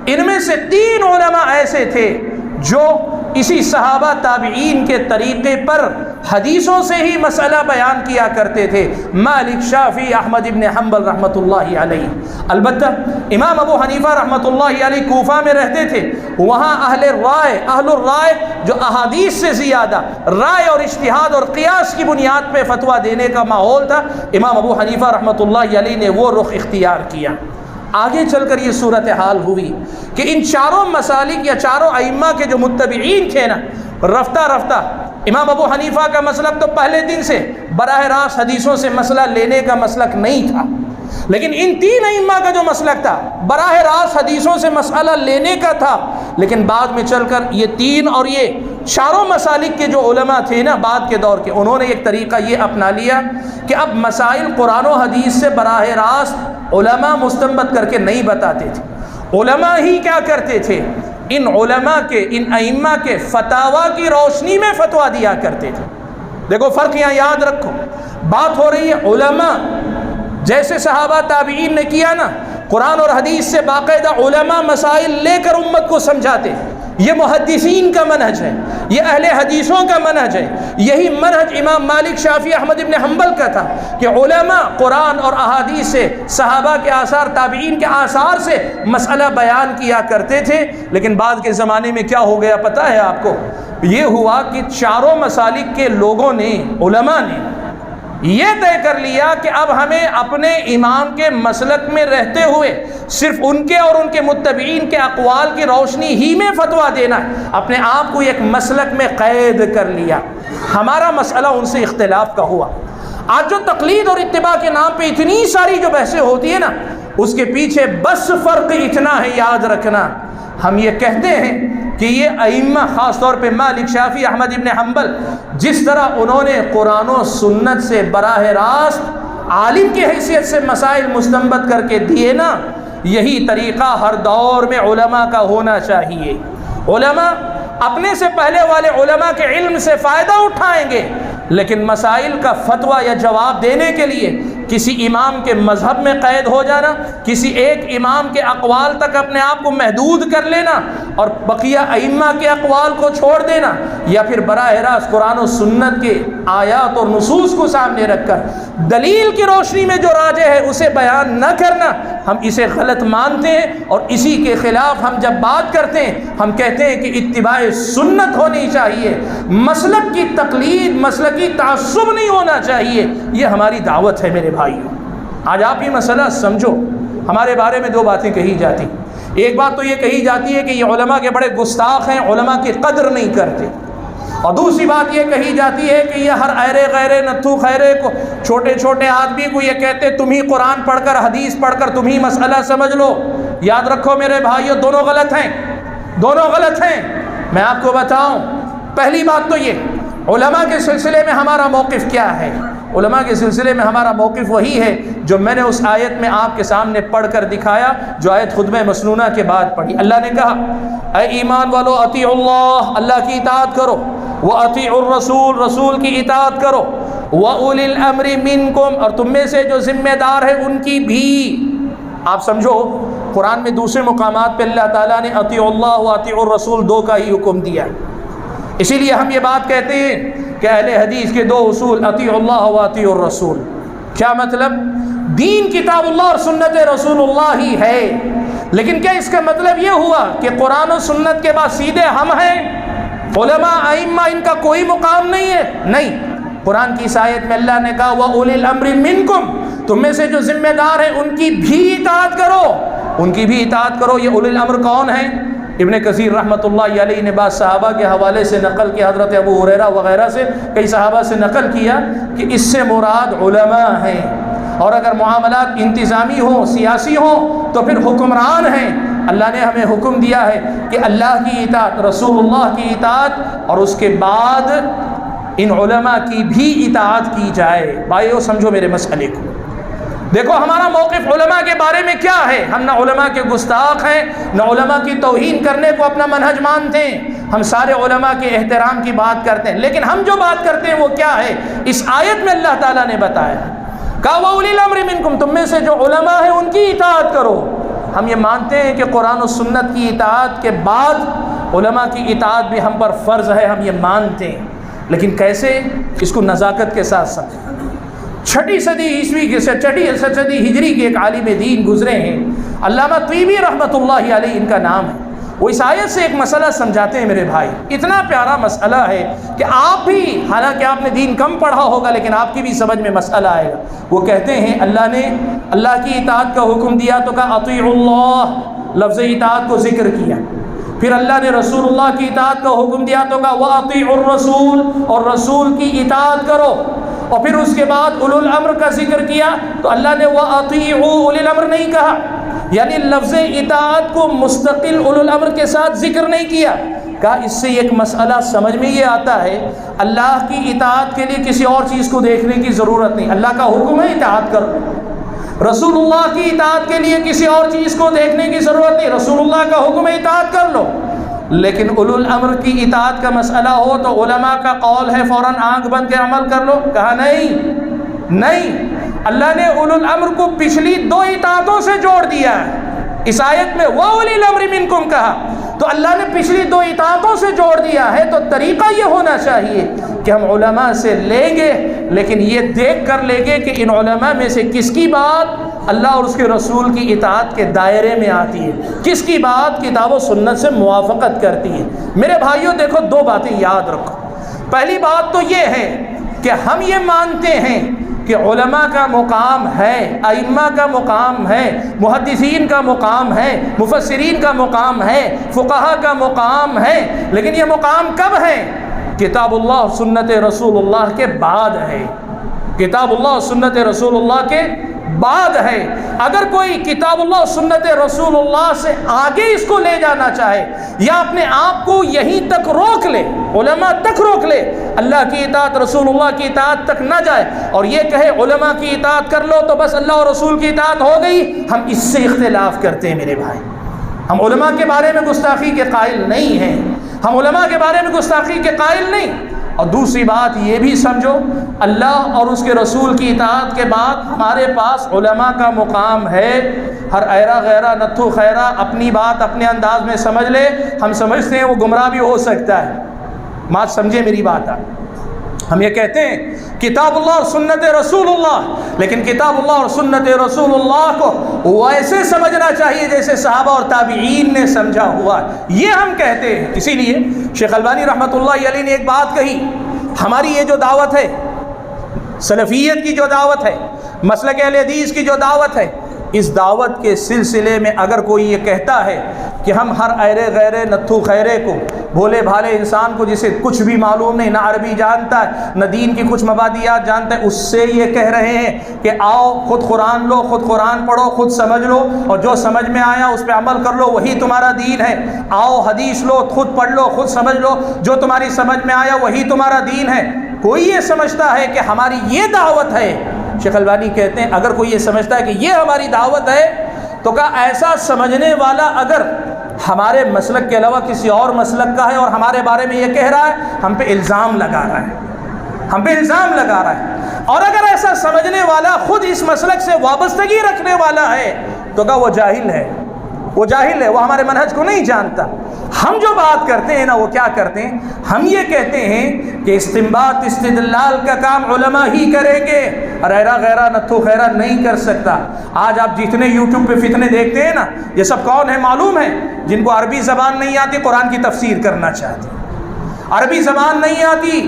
ان میں سے 3 علماء ایسے تھے جو اسی صحابہ تابعین کے طریقے پر حدیثوں سے ہی مسئلہ بیان کیا کرتے تھے، مالک، شافعی، احمد ابن حنبل رحمۃ اللہ علیہ۔ البتہ امام ابو حنیفہ رحمۃ اللہ علیہ کوفہ میں رہتے تھے، وہاں اہل الرائے جو احادیث سے زیادہ رائے اور اجتہاد اور قیاس کی بنیاد پہ فتویٰ دینے کا ماحول تھا، امام ابو حنیفہ رحمۃ اللہ علیہ نے وہ رخ اختیار کیا۔ آگے چل کر یہ صورتحال ہوئی کہ ان 4 مسالک یا 4 ائمہ کے جو متبعین تھے نا، رفتہ رفتہ امام ابو حنیفہ کا مسلک تو پہلے دن سے براہ راست حدیثوں سے مسئلہ لینے کا مسلک نہیں تھا، لیکن ان 3 ائمہ کا جو مسلک تھا براہ راست حدیثوں سے مسئلہ لینے کا تھا، لیکن بعد میں چل کر یہ 3 اور یہ 4 مسالک کے جو علماء تھے نا بعد کے دور کے، انہوں نے ایک طریقہ یہ اپنا لیا کہ اب مسائل قرآن و حدیث سے براہ راست علماء مستنبط کر کے نہیں بتاتے تھے، علماء ہی کیا کرتے تھے، ان علماء کے، ان ائمہ کے فتاویٰ کی روشنی میں فتویٰ دیا کرتے تھے۔ دیکھو فرق یہاں یاد رکھو، بات ہو رہی ہے علماء جیسے صحابہ تابعین نے کیا نا، قرآن اور حدیث سے باقاعدہ علماء مسائل لے کر امت کو سمجھاتے، یہ محدثین کا منہج ہے، یہ اہل حدیثوں کا منہج ہے، یہی منہج امام مالک، شافعی، احمد ابن حنبل کا تھا کہ علماء قرآن اور احادیث سے، صحابہ کے آثار، تابعین کے آثار سے مسئلہ بیان کیا کرتے تھے۔ لیکن بعد کے زمانے میں کیا ہو گیا پتہ ہے آپ کو؟ یہ ہوا کہ 4 مسالک کے لوگوں نے، علماء نے یہ طے کر لیا کہ اب ہمیں اپنے امام کے مسلک میں رہتے ہوئے صرف ان کے اور ان کے متبعین کے اقوال کی روشنی ہی میں فتویٰ دینا ہے، اپنے آپ کو ایک مسلک میں قید کر لیا۔ ہمارا مسئلہ ان سے اختلاف کا ہوا۔ آج جو تقلید اور اتباع کے نام پہ اتنی ساری جو بحثیں ہوتی ہیں نا، اس کے پیچھے بس فرق اتنا ہے، یاد رکھنا، ہم یہ کہتے ہیں کہ یہ ائمہ، خاص طور پہ مالک، شافعی، احمد ابن حنبل، جس طرح انہوں نے قرآن و سنت سے براہ راست عالم کی حیثیت سے مسائل مستنبط کر کے دیے نا، یہی طریقہ ہر دور میں علماء کا ہونا چاہیے۔ علماء اپنے سے پہلے والے علماء کے علم سے فائدہ اٹھائیں گے، لیکن مسائل کا فتویٰ یا جواب دینے کے لیے کسی امام کے مذہب میں قید ہو جانا، کسی ایک امام کے اقوال تک اپنے آپ کو محدود کر لینا اور بقیہ ائمہ کے اقوال کو چھوڑ دینا، یا پھر براہ راست قرآن و سنت کے آیات اور نصوص کو سامنے رکھ کر دلیل کی روشنی میں جو راجح ہے اسے بیان نہ کرنا، ہم اسے غلط مانتے ہیں، اور اسی کے خلاف ہم جب بات کرتے ہیں ہم کہتے ہیں کہ اتباع سنت ہونی چاہیے، مسلک کی تقلید، مسلکی تعصب نہیں ہونا چاہیے۔ یہ ہماری دعوت ہے میرے بھائیوں۔ آج آپ یہ مسئلہ سمجھو، ہمارے بارے میں 2 باتیں کہی جاتی، ایک بات تو یہ کہی جاتی ہے کہ یہ علماء کے بڑے گستاخ ہیں، علماء کی قدر نہیں کرتے، اور دوسری بات یہ کہی جاتی ہے کہ یہ ہر ایرے غیرے نتھو خیرے کو، چھوٹے چھوٹے آدمی کو یہ کہتے تم ہی قرآن پڑھ کر، حدیث پڑھ کر تم ہی مسئلہ سمجھ لو۔ یاد رکھو میرے بھائیو، دونوں غلط ہیں، دونوں غلط ہیں۔ میں آپ کو بتاؤں، پہلی بات تو یہ، علماء کے سلسلے میں ہمارا موقف کیا ہے؟ علماء کے سلسلے میں ہمارا موقف وہی ہے جو میں نے اس آیت میں آپ کے سامنے پڑھ کر دکھایا، جو آیت خطبہ مسنونہ کے بعد پڑھی۔ اللہ نے کہا اے ایمان والو اطیعوا اللہ، اللہ کی اطاعت کرو، واطیعوا الرسول، رسول کی اطاعت کرو، وَأُولِي الْأَمْرِ مِنْكُمْ، اور تم میں سے جو ذمہ دار ہے ان کی بھی۔ آپ سمجھو قرآن میں دوسرے مقامات پہ اللہ تعالیٰ نے اطیعوا اللہ و اطیعوا الرسول دو کا ہی حکم دیا، اسی لیے ہم یہ بات کہتے ہیں کہ اہل حدیث کے دو اصول اطیعوا اللہ و اطیعوا الرسول۔ کیا مطلب؟ دین کتاب اللہ اور سنت رسول اللہ ہی ہے، لیکن کیا اس کا مطلب یہ ہوا کہ قرآن و سنت کے بعد سیدھے ہم ہیں؟ علماء ائمہ ان کا کوئی مقام نہیں ہے؟ نہیں، قرآن کی اس آیت میں اللہ نے کہا وَأُولِي الْأَمْرِ مِنْكُمْ، تم میں سے جو ذمہ دار ہیں ان کی بھی اطاعت کرو، ان کی بھی اطاعت کرو۔ یہ اولی الامر کون ہیں؟ ابن کثیر رحمۃ اللہ علیہ نے بعض صحابہ کے حوالے سے نقل کیا، حضرت ابو ہریرہ وغیرہ سے کئی صحابہ سے نقل کیا کہ اس سے مراد علماء ہیں، اور اگر معاملات انتظامی ہوں، سیاسی ہوں، تو پھر حکمران ہیں۔ اللہ نے ہمیں حکم دیا ہے کہ اللہ کی اطاعت، رسول اللہ کی اطاعت، اور اس کے بعد ان علماء کی بھی اطاعت کی جائے۔ بھائیو سمجھو میرے مسئلے کو، دیکھو ہمارا موقف علماء کے بارے میں کیا ہے۔ ہم نہ علماء کے گستاخ ہیں، نہ علماء کی توہین کرنے کو اپنا منہج مانتے ہیں، ہم سارے علماء کے احترام کی بات کرتے ہیں، لیکن ہم جو بات کرتے ہیں وہ کیا ہے؟ اس آیت میں اللہ تعالیٰ نے بتایا، کہا وَأُولِي الْأَمْرِ مِنْكُمْ، تم میں سے جو علماء ہیں ان کی اطاعت کرو۔ ہم یہ مانتے ہیں کہ قرآن و سنت کی اطاعت کے بعد علماء کی اطاعت بھی ہم پر فرض ہے، ہم یہ مانتے ہیں، لیکن کیسے؟ اس کو نزاکت کے ساتھ سمجھیں۔ چھٹی صدی عیسوی کے چھٹی صدی ہجری کے ایک عالم دین گزرے ہیں، علامہ طیبی رحمۃ اللہ علیہ ان کا نام ہے۔ وہ اس آیت سے ایک مسئلہ سمجھاتے ہیں میرے بھائی، اتنا پیارا مسئلہ ہے کہ آپ بھی، حالانکہ آپ نے دین کم پڑھا ہوگا لیکن آپ کی بھی سمجھ میں مسئلہ آئے گا۔ وہ کہتے ہیں اللہ نے اللہ کی اطاعت کا حکم دیا تو کہا اطیعوا اللہ، لفظ اطاعت کو ذکر کیا۔ پھر اللہ نے رسول اللہ کی اطاعت کا حکم دیا تو کہا وَأَطِيعُوا الرَّسُولَ، اور رسول کی اطاعت کرو۔ اور پھر اس کے بعد اولو الامر کا ذکر کیا تو اللہ نے وَأَطِيعُوا اولی الامر نہیں کہا، یعنی لفظ اطاعت کو مستقل اولو الامر کے ساتھ ذکر نہیں کیا۔ کہا اس سے ایک مسئلہ سمجھ میں یہ آتا ہے، اللہ کی اطاعت کے لیے کسی اور چیز کو دیکھنے کی ضرورت نہیں، اللہ کا حکم ہے اطاعت کرو۔ رسول اللہ کی اطاعت کے لیے کسی اور چیز کو دیکھنے کی ضرورت نہیں، رسول اللہ کا حکم ہے اطاعت کر لو۔ لیکن اولو الامر کی اطاعت کا مسئلہ ہو تو علماء کا قول ہے فوراً آنکھ بند کے عمل کر لو۔ کہا نہیں، اللہ نے اولو الامر کو پچھلی دو اطاعتوں سے جوڑ دیا ہے۔ اس آیت میں وَأُولِي الْأَمْرِ مِنْكُمْ کہا تو اللہ نے پچھلی دو اطاعتوں سے جوڑ دیا ہے، تو طریقہ یہ ہونا چاہیے کہ ہم علماء سے لیں گے، لیکن یہ دیکھ کر لیں گے کہ ان علماء میں سے کس کی بات اللہ اور اس کے رسول کی اطاعت کے دائرے میں آتی ہے، کس کی بات کتاب و سنت سے موافقت کرتی ہے۔ میرے بھائیوں دیکھو دو باتیں یاد رکھو۔ پہلی بات تو یہ ہے کہ ہم یہ مانتے ہیں کہ علماء کا مقام ہے، ائمہ کا مقام ہے، محدثین کا مقام ہے، مفسرین کا مقام ہے، فقہاء کا مقام ہے، لیکن یہ مقام کب ہے؟ کتاب اللہ اور سنت رسول اللہ کے بعد ہے، کتاب اللہ اور سنت رسول اللہ کے بعد ہے۔ اگر کوئی کتاب اللہ اور سنت رسول اللہ سے آگے اس کو لے جانا چاہے یا اپنے آپ کو یہیں تک روک لے، علماء تک روک لے، اللہ کی اطاعت رسول اللہ کی اطاعت تک نہ جائے اور یہ کہے علماء کی اطاعت کر لو تو بس اللہ اور رسول کی اطاعت ہو گئی، ہم اس سے اختلاف کرتے ہیں میرے بھائی۔ ہم علماء کے بارے میں گستاخی کے قائل نہیں ہیں، ہم علماء کے بارے میں گستاخی کے قائل نہیں۔ اور دوسری بات یہ بھی سمجھو، اللہ اور اس کے رسول کی اطاعت کے بعد ہمارے پاس علماء کا مقام ہے۔ ہر ایرا غیرہ نتھو خیرہ اپنی بات اپنے انداز میں سمجھ لے، ہم سمجھتے ہیں وہ گمراہ بھی ہو سکتا ہے۔ بات سمجھے میری بات ہے، ہم یہ کہتے ہیں کتاب اللہ اور سنت رسول اللہ، لیکن کتاب اللہ اور سنت رسول اللہ کو ویسے سمجھنا چاہیے جیسے صحابہ اور تابعین نے سمجھا ہوا، یہ ہم کہتے ہیں۔ اسی لیے شیخ البانی رحمۃ اللہ علیہ نے ایک بات کہی، ہماری یہ جو دعوت ہے، سلفیت کی جو دعوت ہے، مسلک اہل حدیث کی جو دعوت ہے، اس دعوت کے سلسلے میں اگر کوئی یہ کہتا ہے کہ ہم ہر ایرے غیرے نتھو خیرے کو، بھولے بھالے انسان کو جسے کچھ بھی معلوم نہیں، نہ عربی جانتا ہے نہ دین کی کچھ مبادیات جانتا ہے، اس سے یہ کہہ رہے ہیں کہ آؤ خود قرآن لو، خود قرآن پڑھو، خود سمجھ لو اور جو سمجھ میں آیا اس پہ عمل کر لو، وہی تمہارا دین ہے۔ آؤ حدیث لو، خود پڑھ لو، خود سمجھ لو، جو تمہاری سمجھ میں آیا وہی تمہارا دین ہے۔ کوئی یہ سمجھتا ہے کہ ہماری یہ دعوت ہے، شیخ البانی کہتے ہیں اگر کوئی یہ سمجھتا ہے کہ یہ ہماری دعوت ہے تو کہا ایسا سمجھنے والا اگر ہمارے مسلک کے علاوہ کسی اور مسلک کا ہے اور ہمارے بارے میں یہ کہہ رہا ہے، ہم پہ الزام لگا رہا ہے، ہم پہ الزام لگا رہا ہے۔ اور اگر ایسا سمجھنے والا خود اس مسلک سے وابستگی رکھنے والا ہے تو کہا وہ جاہل ہے، وہ جاہل ہے، وہ ہمارے منہج کو نہیں جانتا۔ ہم جو بات کرتے ہیں نا وہ کیا کرتے ہیں، ہم یہ کہتے ہیں کہ استنباط استدلال کا کام علماء ہی کریں گے، ریرا غیرہ نتھو خیرہ نہیں کر سکتا۔ آج آپ جتنے یوٹیوب پہ فتنے دیکھتے ہیں نا، یہ سب کون ہیں معلوم ہے؟ جن کو عربی زبان نہیں آتی قرآن کی تفسیر کرنا چاہتے ہیں، عربی زبان نہیں آتی،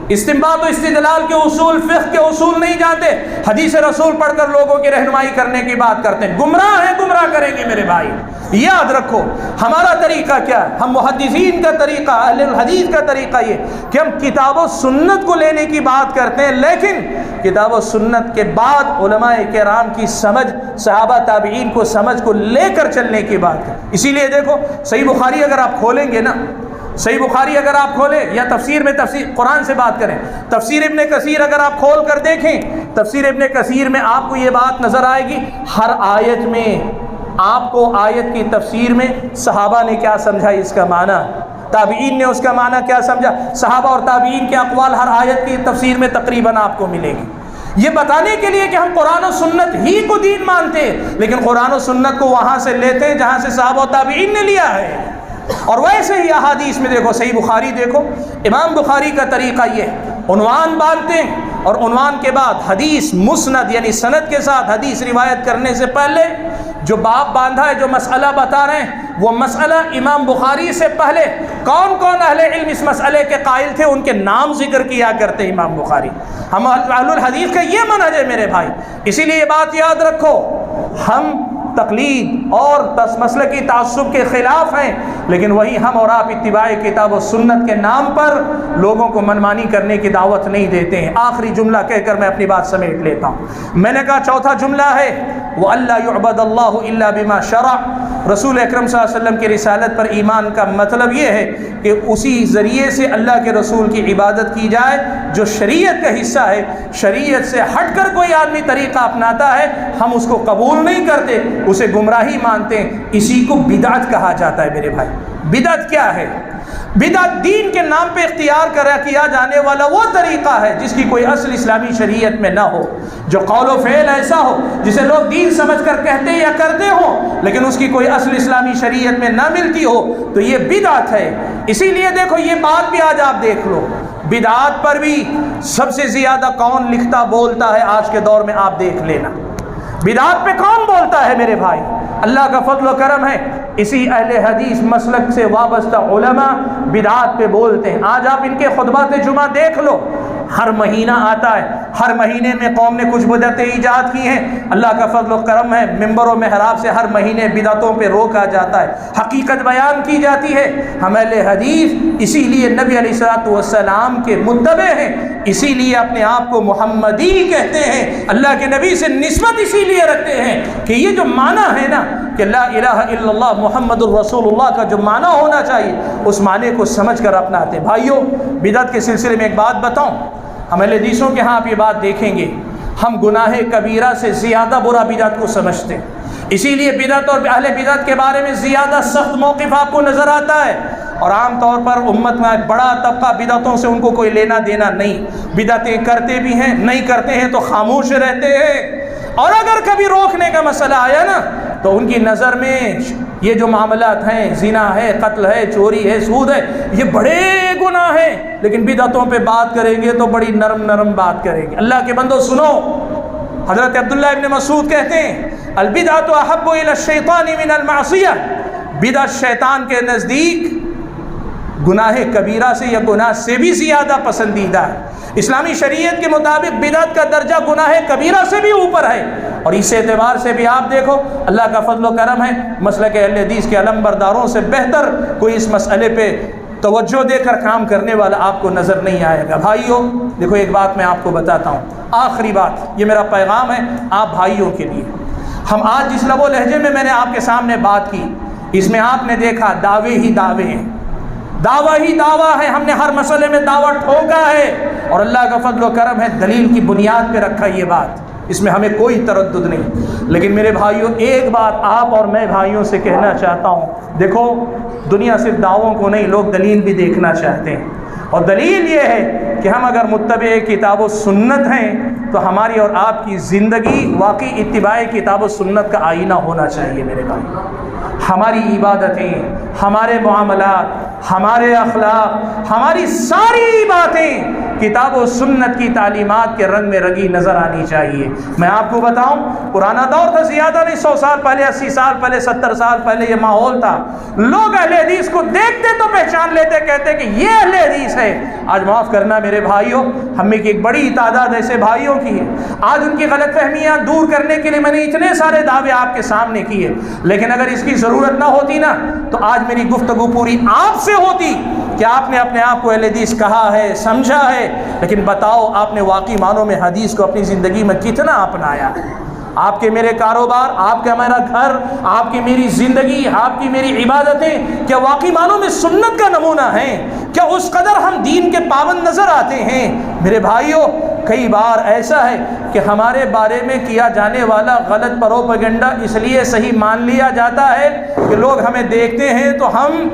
استنباط و استدلال کے اصول، فقہ کے اصول نہیں جانتے، حدیث رسول پڑھ کر لوگوں کی رہنمائی کرنے کی بات کرتے ہیں، گمراہ ہیں، گمراہ کریں گے میرے بھائی۔ یاد رکھو ہمارا طریقہ کیا ہے، ہم محدثین کا طریقہ، اہل الحدیث کا طریقہ یہ کہ ہم کتاب و سنت کو لینے کی بات کرتے ہیں، لیکن کتاب و سنت کے بعد علماء کرام کی سمجھ، صحابہ تابعین کو سمجھ کو لے کر چلنے کی بات ہے۔ اسی لیے دیکھو صحیح بخاری اگر آپ کھولیں گے نا، صحیح بخاری اگر آپ کھولیں یا تفسیر میں تفسیر قرآن سے بات کریں، تفسیر ابن کثیر اگر آپ کھول کر دیکھیں، تفسیر ابن کثیر میں آپ کو یہ بات نظر آئے گی، ہر آیت میں آپ کو آیت کی تفسیر میں صحابہ نے کیا سمجھا اس کا معنی، تابعین نے اس کا معنی کیا سمجھا، صحابہ اور تابعین کے اقوال ہر آیت کی تفسیر میں تقریباً آپ کو ملے گی۔ یہ بتانے کے لیے کہ ہم قرآن و سنت ہی کو دین مانتے ہیں، لیکن قرآن و سنت کو وہاں سے لیتے ہیں جہاں سے صحابہ و تابعین نے لیا ہے۔ اور ویسے ہی احادیث میں دیکھو، صحیح بخاری دیکھو، امام بخاری کا طریقہ یہ ہے، عنوان باندھتے ہیں اور عنوان کے بعد حدیث مسند یعنی سند کے ساتھ حدیث روایت کرنے سے پہلے جو باب باندھا ہے، جو مسئلہ بتا رہے ہیں، وہ مسئلہ امام بخاری سے پہلے کون کون اہل علم اس مسئلے کے قائل تھے ان کے نام ذکر کیا کرتے امام بخاری۔ ہم اہل الحدیث کا یہ منہج ہے میرے بھائی، اسی لیے یہ بات یاد رکھو، ہم تقلید اور مسلکی تعصب کے خلاف ہیں، لیکن وہی ہم اور آپ اتباع کتاب و سنت کے نام پر لوگوں کو منمانی کرنے کی دعوت نہیں دیتے ہیں۔ آخری جملہ کہہ کر میں اپنی بات سمیٹ لیتا ہوں۔ میں نے کہا چوتھا جملہ ہے وہ اللہ یعبد اللہ الا بما شرع، رسول اکرم صلی اللہ علیہ وسلم کی رسالت پر ایمان کا مطلب یہ ہے کہ اسی ذریعے سے اللہ کے رسول کی عبادت کی جائے جو شریعت کا حصہ ہے۔ شریعت سے ہٹ کر کوئی آدمی طریقہ اپناتا ہے ہم اس کو قبول نہیں کرتے، اسے گمراہی مانتے ہیں، اسی کو بدعت کہا جاتا ہے میرے بھائی۔ بدعت کیا ہے؟ بدعت دین کے نام پہ اختیار کیا جانے والا وہ طریقہ ہے جس کی کوئی اصل اسلامی شریعت میں نہ ہو، جو قول و فعل ایسا ہو جسے لوگ دین سمجھ کر کہتے یا کرتے ہوں لیکن اس کی کوئی اصل اسلامی شریعت میں نہ ملتی ہو، تو یہ بدعت ہے۔ اسی لیے دیکھو یہ بات بھی آج آپ دیکھ لو، بدعات پر بھی سب سے زیادہ کون لکھتا بولتا ہے آج کے دور میں، آپ دیکھ لینا بدعات پہ کون بولتا ہے میرے بھائی۔ اللہ کا فضل و کرم ہے، اسی اہل حدیث مسلک سے وابستہ علماء بدعات پہ بولتے ہیں۔ آج آپ ان کے خطبات جمعہ دیکھ لو، ہر مہینہ آتا ہے، ہر مہینے میں قوم نے کچھ بدعتیں ایجاد کی ہیں، اللہ کا فضل و کرم ہے، ممبر و محراب سے ہر مہینے بدعتوں پہ روکا جاتا ہے، حقیقت بیان کی جاتی ہے۔ ہم اہل حدیث اسی لیے نبی علیہ الصلوۃ والسلام کے متبع ہیں، اسی لیے اپنے آپ کو محمدی کہتے ہیں، اللہ کے نبی سے نسبت اسی لیے رکھتے ہیں کہ یہ جو معنی ہے نا کہ لا الہ الا اللہ محمد الرسول اللہ کا جو معنی ہونا چاہیے اس معنی کو سمجھ کر اپناتے ہیں۔ بھائیو، بدعت کے سلسلے میں ایک بات بتاؤں، ہم اہل حدیثوں کے ہاں آپ یہ بات دیکھیں گے، ہم گناہ کبیرہ سے زیادہ برا بدعت کو سمجھتے ہیں، اسی لیے بدعت اور اہل بدعت کے بارے میں زیادہ سخت موقف آپ کو نظر آتا ہے، اور عام طور پر امت میں بڑا طبقہ بدعتوں سے ان کو کوئی لینا دینا نہیں، بدعتیں کرتے بھی ہیں، نہیں کرتے ہیں تو خاموش رہتے ہیں، اور اگر کبھی روکنے کا مسئلہ آیا نا تو ان کی نظر میں یہ جو معاملات ہیں، زنا ہے، قتل ہے، چوری ہے، سود ہے، یہ بڑے گناہ ہیں، لیکن بدعتوں پہ بات کریں گے تو بڑی نرم نرم بات کریں گے۔ اللہ کے بندو سنو، حضرت عبداللہ ابن مسعود کہتے ہیں البدعۃ احب الی الشیطان من المعصیہ، بدعت شیطان کے نزدیک گناہ کبیرہ سے یا گناہ سے بھی زیادہ پسندیدہ ہے۔ اسلامی شریعت کے مطابق بدعت کا درجہ گناہ کبیرہ سے بھی اوپر ہے، اور اس اعتبار سے بھی آپ دیکھو اللہ کا فضل و کرم ہے، مسلک اہل حدیث کے علم برداروں سے بہتر کوئی اس مسئلے پہ توجہ دے کر کام کرنے والا آپ کو نظر نہیں آئے گا۔ بھائیوں دیکھو ایک بات میں آپ کو بتاتا ہوں، آخری بات، یہ میرا پیغام ہے آپ بھائیوں کے لیے۔ ہم آج جس لب و لہجے میں نے آپ کے سامنے بات کی، اس میں آپ نے دیکھا دعوے ہی دعوے ہیں، دعویٰ ہی دعویٰ ہے، ہم نے ہر مسئلے میں دعویٰ ٹھوکا ہے، اور اللہ کا فضل و کرم ہے دلیل کی بنیاد پہ رکھا یہ بات۔ اس میں ہمیں کوئی تردد نہیں۔ لیکن میرے بھائیوں، ایک بات آپ اور میں بھائیوں سے کہنا چاہتا ہوں، دیکھو دنیا صرف دعووں کو نہیں، لوگ دلیل بھی دیکھنا چاہتے ہیں، اور دلیل یہ ہے کہ ہم اگر متبع کتاب و سنت ہیں تو ہماری اور آپ کی زندگی واقعی اتباع کتاب و سنت کا آئینہ ہونا چاہیے میرے بھائی۔ ہماری عبادتیں، ہمارے معاملات، ہمارے اخلاق، ہماری ساری باتیں کتاب و سنت کی تعلیمات کے رنگ میں رنگی نظر آنی چاہیے۔ میں آپ کو بتاؤں، پرانا دور تھا، زیادہ نہیں، 100 سال پہلے، 80 سال پہلے، 70 سال پہلے یہ ماحول تھا، لوگ اہل حدیث کو دیکھتے تو پہچان لیتے، کہتے کہ یہ اہل حدیث ہے۔ آج معاف کرنا میرے بھائیوں، ہم میں کی ایک بڑی تعداد ایسے بھائیوں کی ہے، آج ان کی غلط فہمیاں دور کرنے کے لیے میں نے اتنے سارے دعوے آپ کے سامنے کیے، لیکن اگر اس کی ضرورت نہ ہوتی نا تو آج میری گفتگو پوری آپ سے ہوتی کہ آپ نے اپنے آپ کو اہل حدیث کہا ہے، سمجھا ہے، لیکن بتاؤ آپ نے واقعی معنوں میں حدیث کو اپنی زندگی میں کتنا اپنایا ہے؟ آپ کے میرے کاروبار، آپ کا میرا گھر، آپ کی میری زندگی، آپ کی میری عبادتیں کیا واقعی معنوں میں سنت کا نمونہ ہیں؟ کیا اس قدر ہم دین کے پابند نظر آتے ہیں؟ میرے بھائیوں، کئی بار ایسا ہے کہ ہمارے بارے میں کیا جانے والا غلط پروپیگنڈا اس لیے صحیح مان لیا جاتا ہے کہ لوگ ہمیں دیکھتے ہیں تو ہم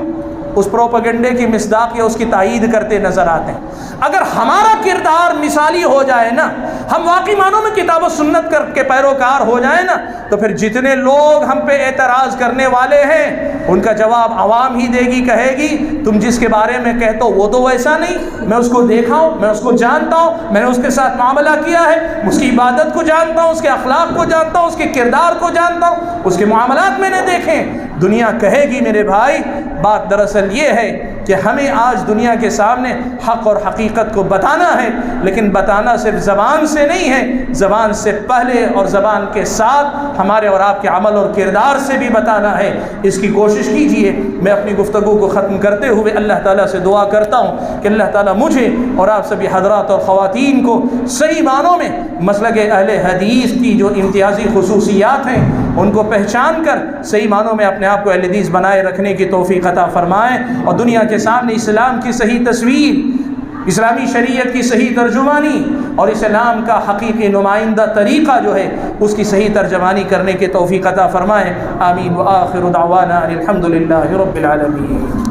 اس پروپیگنڈے کی مصداق یا اس کی تائید کرتے نظر آتے ہیں۔ اگر ہمارا کردار مثالی ہو جائے نا، ہم واقعی معنوں میں کتاب و سنت کے پیروکار ہو جائیں نا، تو پھر جتنے لوگ ہم پہ اعتراض کرنے والے ہیں ان کا جواب عوام ہی دے گی، کہے گی تم جس کے بارے میں کہتے ہو وہ تو ویسا نہیں، میں اس کو دیکھا ہوں، میں اس کو جانتا ہوں، میں نے اس کے ساتھ معاملہ کیا ہے، اس کی عبادت کو جانتا ہوں، اس کے اخلاق کو جانتا ہوں، اس کے کردار کو جانتا ہوں، اس کے معاملات میں نے دیکھے۔ دنیا کہے گی میرے بھائی، بات دراصل یہ ہے کہ ہمیں آج دنیا کے سامنے حق اور حقیقت کو بتانا ہے، لیکن بتانا صرف زبان سے نہیں ہے، زبان سے پہلے اور زبان کے ساتھ ہمارے اور آپ کے عمل اور کردار سے بھی بتانا ہے۔ اس کی کوشش کیجئے۔ میں اپنی گفتگو کو ختم کرتے ہوئے اللہ تعالیٰ سے دعا کرتا ہوں کہ اللہ تعالیٰ مجھے اور آپ سبھی حضرات اور خواتین کو صحیح معنوں میں مسلک اہل حدیث کی جو امتیازی خصوصیات ہیں ان کو پہچان کر صحیح معنوں میں اپنے آپ کو اہل حدیث بنائے رکھنے کی توفیق عطا فرمائیں، اور دنیا کے سامنے اسلام کی صحیح تصویر، اسلامی شریعت کی صحیح ترجمانی اور اسلام کا حقیقی نمائندہ طریقہ جو ہے اس کی صحیح ترجمانی کرنے کی توفیق عطا فرمائیں۔ آمین۔ وآخر دعوانا الحمد للہ رب العالمین۔